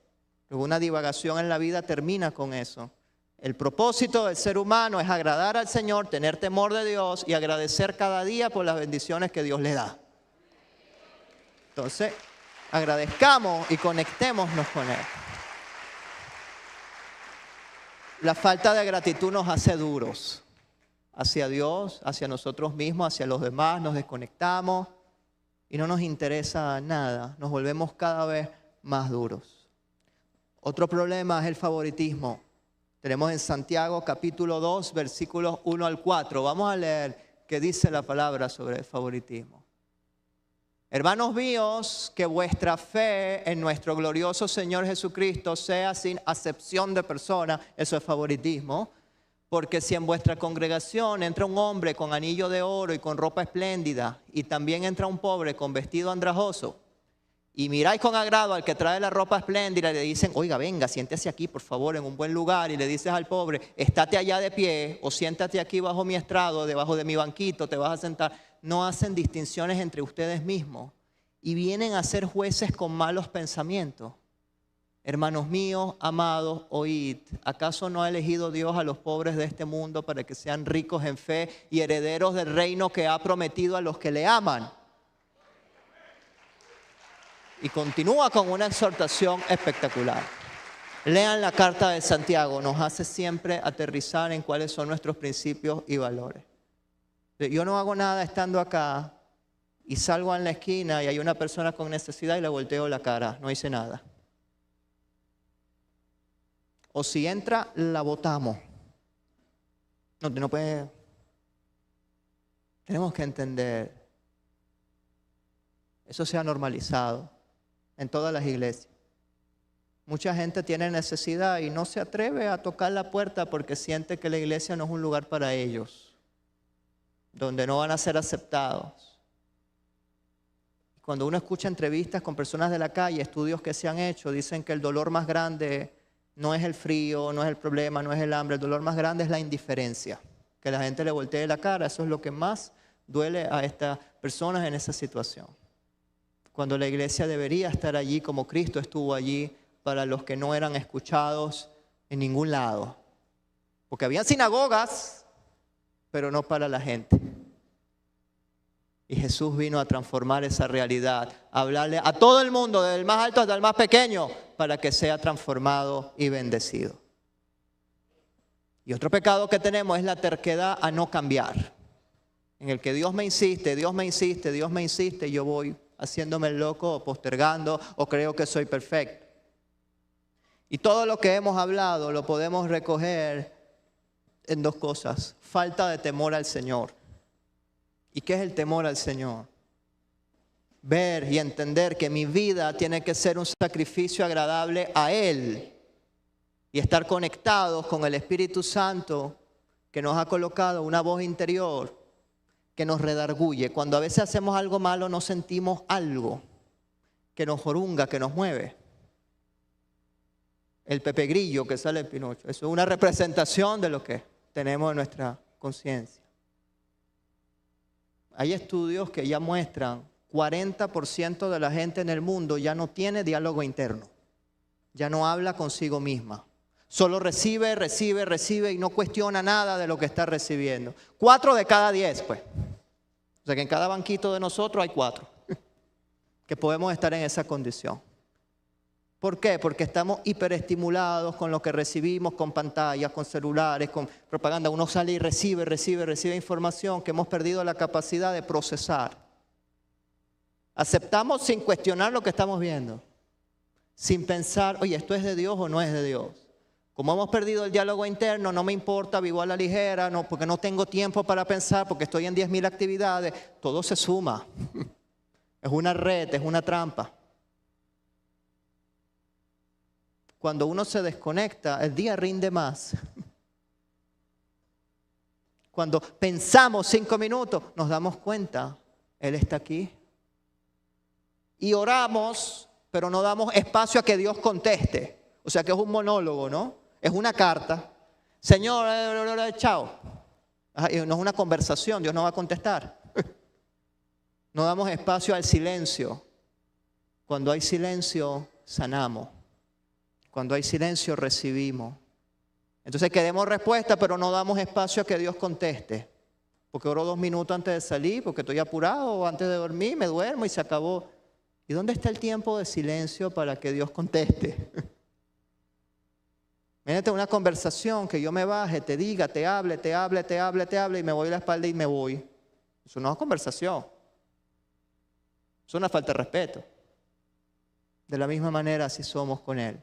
Una divagación en la vida termina con eso. El propósito del ser humano es agradar al Señor, tener temor de Dios y agradecer cada día por las bendiciones que Dios le da. Entonces, agradezcamos y conectémonos con Él. La falta de gratitud nos hace duros. hacia Dios, hacia nosotros mismos, hacia los demás, nos desconectamos y no nos interesa nada, nos volvemos cada vez más duros. Otro problema es el favoritismo. Tenemos en Santiago capítulo 2, versículos 1 al 4. Vamos a leer qué dice la palabra sobre el favoritismo. Hermanos míos, que vuestra fe en nuestro glorioso Señor Jesucristo sea sin acepción de persona, eso es favoritismo, porque si en vuestra congregación entra un hombre con anillo de oro y con ropa espléndida, y también entra un pobre con vestido andrajoso, y miráis con agrado al que trae la ropa espléndida y le dicen, oiga, venga, siéntese aquí por favor en un buen lugar, y le dices al pobre, estate allá de pie o siéntate aquí bajo mi estrado, debajo de mi banquito, te vas a sentar. No hacen distinciones entre ustedes mismos y vienen a ser jueces con malos pensamientos. Hermanos míos, amados, oíd, ¿acaso no ha elegido Dios a los pobres de este mundo para que sean ricos en fe y herederos del reino que ha prometido a los que le aman? Y continúa con una exhortación espectacular. Lean la carta de Santiago, nos hace siempre aterrizar en cuáles son nuestros principios y valores. Yo no hago nada estando acá y salgo en la esquina y hay una persona con necesidad y le volteo la cara, no hice nada. O si entra, la botamos. No puede. Tenemos que entender, eso se ha normalizado en todas las iglesias. Mucha gente tiene necesidad y no se atreve a tocar la puerta porque siente que la iglesia no es un lugar para ellos, donde no van a ser aceptados. Cuando uno escucha entrevistas con personas de la calle, estudios que se han hecho, dicen que el dolor más grande no es el frío, no es el problema, no es el hambre, el dolor más grande es la indiferencia. Que la gente le voltee la cara, eso es lo que más duele a estas personas en esa situación. Cuando la iglesia debería estar allí como Cristo estuvo allí para los que no eran escuchados en ningún lado. Porque había sinagogas, pero no para la gente. Y Jesús vino a transformar esa realidad, a hablarle a todo el mundo, desde el más alto hasta el más pequeño, para que sea transformado y bendecido. Y otro pecado que tenemos es la terquedad a no cambiar, en el que Dios me insiste, Dios me insiste, Dios me insiste, y yo voy haciéndome el loco o postergando o creo que soy perfecto. Y todo lo que hemos hablado lo podemos recoger en dos cosas: falta de temor al Señor. ¿Y qué es el temor al Señor? Ver y entender que mi vida tiene que ser un sacrificio agradable a Él y estar conectados con el Espíritu Santo que nos ha colocado una voz interior que nos redarguye. Cuando a veces hacemos algo malo, no sentimos algo que nos jorunga, que nos mueve. El Pepe Grillo que sale en Pinocho, eso es una representación de lo que tenemos en nuestra conciencia. Hay estudios que ya muestran 40% de la gente en el mundo ya no tiene diálogo interno, ya no habla consigo misma. Solo recibe y no cuestiona nada de lo que está recibiendo. 4 de cada 10, pues. O sea que en cada banquito de nosotros hay 4 que podemos estar en esa condición. ¿Por qué? Porque estamos hiperestimulados con lo que recibimos, con pantallas, con celulares, con propaganda. Uno sale y recibe información que hemos perdido la capacidad de procesar. Aceptamos sin cuestionar lo que estamos viendo, sin pensar, oye, ¿esto es de Dios o no es de Dios? Como hemos perdido el diálogo interno, no me importa, vivo a la ligera, no, porque no tengo tiempo para pensar, porque estoy en 10.000 actividades. Todo se suma. Es una red, es una trampa. Cuando uno se desconecta, el día rinde más. Cuando pensamos 5 minutos, nos damos cuenta, Él está aquí. Y oramos, pero no damos espacio a que Dios conteste. O sea que es un monólogo, ¿no? Es una carta. Señor, chao. No es una conversación, Dios no va a contestar. No damos espacio al silencio. Cuando hay silencio, sanamos. Cuando hay silencio, recibimos. Entonces queremos respuesta, pero no damos espacio a que Dios conteste. Porque oro 2 minutos antes de salir, porque estoy apurado, o antes de dormir, me duermo y se acabó. ¿Y dónde está el tiempo de silencio para que Dios conteste? Imagínate una conversación que yo me baje, te diga, te hable y me voy a la espalda y me voy. Eso no es conversación. Es una falta de respeto. De la misma manera así somos con Él.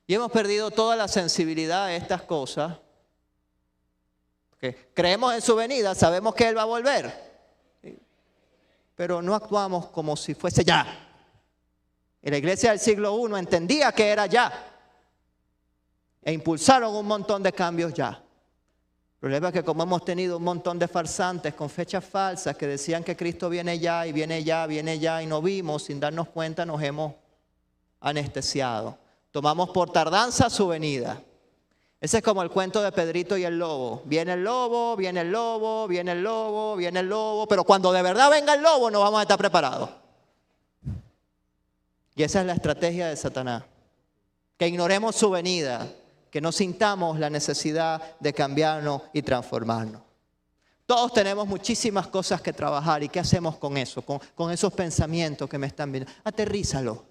Y hemos perdido toda la sensibilidad a estas cosas. Porque creemos en su venida, sabemos que Él va a volver. Pero no actuamos como si fuese ya. Y la iglesia del siglo I entendía que era ya. E impulsaron un montón de cambios ya. El problema es que como hemos tenido un montón de farsantes con fechas falsas que decían que Cristo viene ya y viene ya y no vimos, sin darnos cuenta nos hemos anestesiado. Tomamos por tardanza su venida. Ese es como el cuento de Pedrito y el lobo. Viene el lobo, viene el lobo, viene el lobo, viene el lobo, pero cuando de verdad venga el lobo no vamos a estar preparados. Y esa es la estrategia de Satanás. Que ignoremos su venida, que no sintamos la necesidad de cambiarnos y transformarnos. Todos tenemos muchísimas cosas que trabajar. ¿Y qué hacemos con eso? Con esos pensamientos que me están viendo. Aterrízalo.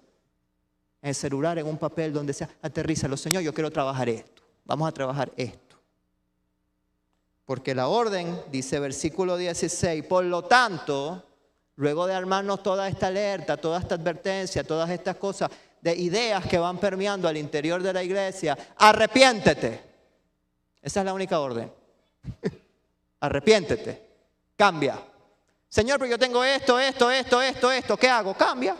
En el celular, en un papel, donde sea. Aterrízalo. Señor, yo quiero trabajar esto. Vamos a trabajar esto. Porque la orden, dice versículo 16, por lo tanto, luego de armarnos toda esta alerta, toda esta advertencia, todas estas cosas, de ideas que van permeando al interior de la iglesia, arrepiéntete. Esa es la única orden. Arrepiéntete. Cambia. Señor, pero yo tengo esto. ¿Qué hago? Cambia.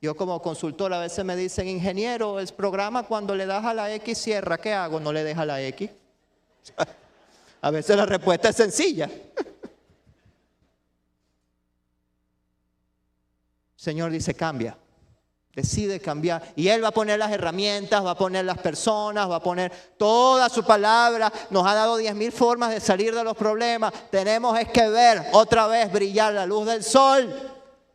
Yo como consultor a veces me dicen, ingeniero, el programa cuando le das a la X cierra. ¿Qué hago? No le deja la X. A veces la respuesta es sencilla. Señor dice, cambia, decide cambiar. Y Él va a poner las herramientas, va a poner las personas, va a poner toda su palabra. Nos ha dado 10.000 formas de salir de los problemas. Tenemos es que ver otra vez brillar la luz del sol.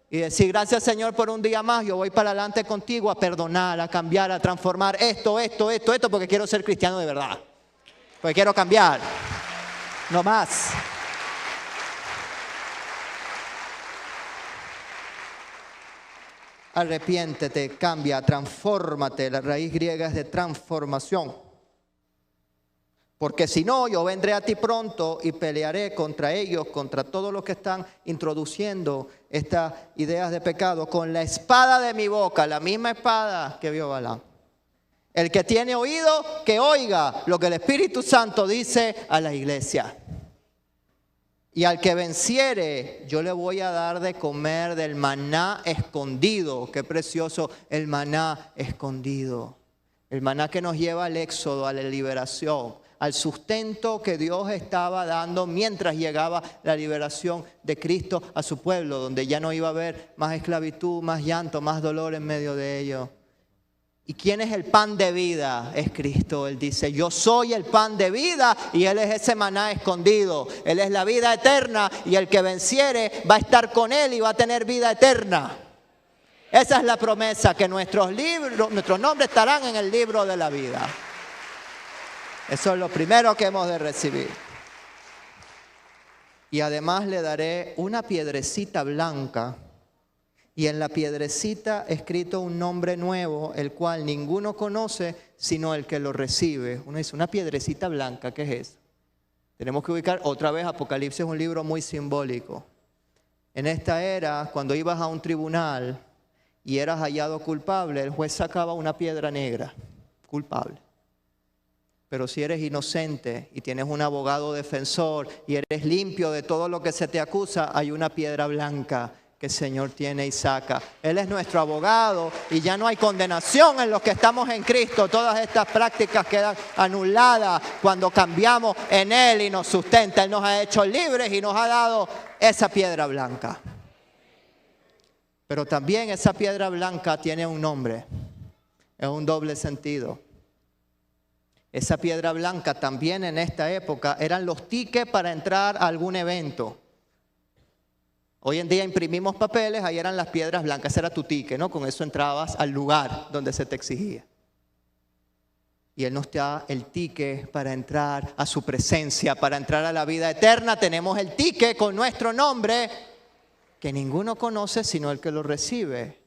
Y decir, gracias Señor por un día más. Yo voy para adelante contigo a perdonar, a cambiar, a transformar esto, porque quiero ser cristiano de verdad. Porque quiero cambiar. No más. Arrepiéntete, cambia, transfórmate. La raíz griega es de transformación. Porque si no, yo vendré a ti pronto y pelearé contra ellos, contra todos los que están introduciendo estas ideas de pecado con la espada de mi boca, la misma espada que vio Balaam. El que tiene oído, que oiga lo que el Espíritu Santo dice a la iglesia. Y al que venciere, yo le voy a dar de comer del maná escondido. Qué precioso el maná escondido. El maná que nos lleva al éxodo, a la liberación, al sustento que Dios estaba dando mientras llegaba la liberación de Cristo a su pueblo, donde ya no iba a haber más esclavitud, más llanto, más dolor en medio de ello. ¿Y quién es el pan de vida? Es Cristo. Él dice, yo soy el pan de vida y Él es ese maná escondido. Él es la vida eterna y el que venciere va a estar con Él y va a tener vida eterna. Esa es la promesa, que nuestros nombres estarán en el libro de la vida. Eso es lo primero que hemos de recibir. Y además le daré una piedrecita blanca. Y en la piedrecita escrito un nombre nuevo, el cual ninguno conoce sino el que lo recibe. Uno dice, una piedrecita blanca, ¿qué es eso? Tenemos que ubicar otra vez, Apocalipsis es un libro muy simbólico. En esta era, cuando ibas a un tribunal y eras hallado culpable, el juez sacaba una piedra negra, culpable. Pero si eres inocente y tienes un abogado defensor y eres limpio de todo lo que se te acusa, hay una piedra blanca que el Señor tiene y saca. Él es nuestro abogado y ya no hay condenación en los que estamos en Cristo. Todas estas prácticas quedan anuladas cuando cambiamos en Él y nos sustenta. Él nos ha hecho libres y nos ha dado esa piedra blanca. Pero también esa piedra blanca tiene un nombre. Es un doble sentido. Esa piedra blanca también en esta época eran los tickets para entrar a algún evento. Hoy en día imprimimos papeles, ahí eran las piedras blancas, ese era tu ticket, ¿no? Con eso entrabas al lugar donde se te exigía. Y Él nos da el ticket para entrar a su presencia, para entrar a la vida eterna. Tenemos el ticket con nuestro nombre que ninguno conoce sino el que lo recibe.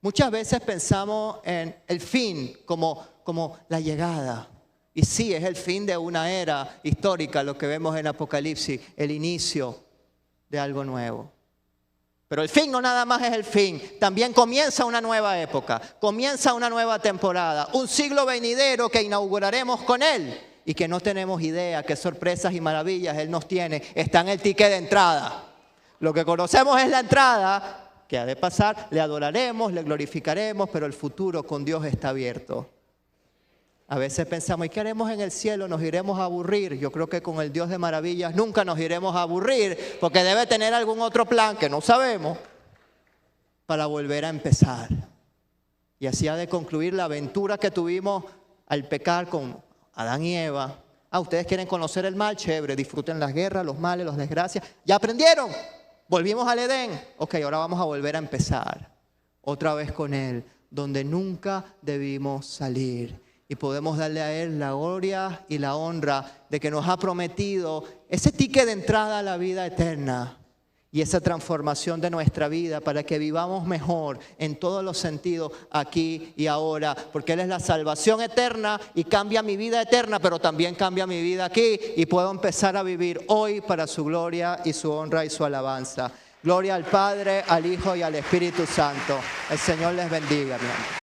Muchas veces pensamos en el fin como la llegada. Y sí, es el fin de una era histórica, lo que vemos en Apocalipsis, el inicio de algo nuevo. Pero el fin no nada más es el fin, también comienza una nueva época, comienza una nueva temporada, un siglo venidero que inauguraremos con Él y que no tenemos idea qué sorpresas y maravillas Él nos tiene. Está en el ticket de entrada. Lo que conocemos es la entrada que ha de pasar, le adoraremos, le glorificaremos, pero el futuro con Dios está abierto. A veces pensamos, ¿y qué haremos en el cielo? ¿Nos iremos a aburrir? Yo creo que con el Dios de maravillas nunca nos iremos a aburrir, porque debe tener algún otro plan que no sabemos para volver a empezar. Y así ha de concluir la aventura que tuvimos al pecar con Adán y Eva. Ustedes quieren conocer el mal, chévere, disfruten las guerras, los males, las desgracias. ¿Ya aprendieron? Volvimos al Edén. Ok, ahora vamos a volver a empezar. Otra vez con Él, donde nunca debimos salir. Y podemos darle a Él la gloria y la honra de que nos ha prometido ese ticket de entrada a la vida eterna y esa transformación de nuestra vida para que vivamos mejor en todos los sentidos aquí y ahora. Porque Él es la salvación eterna y cambia mi vida eterna, pero también cambia mi vida aquí y puedo empezar a vivir hoy para su gloria y su honra y su alabanza. Gloria al Padre, al Hijo y al Espíritu Santo. El Señor les bendiga, mi amor.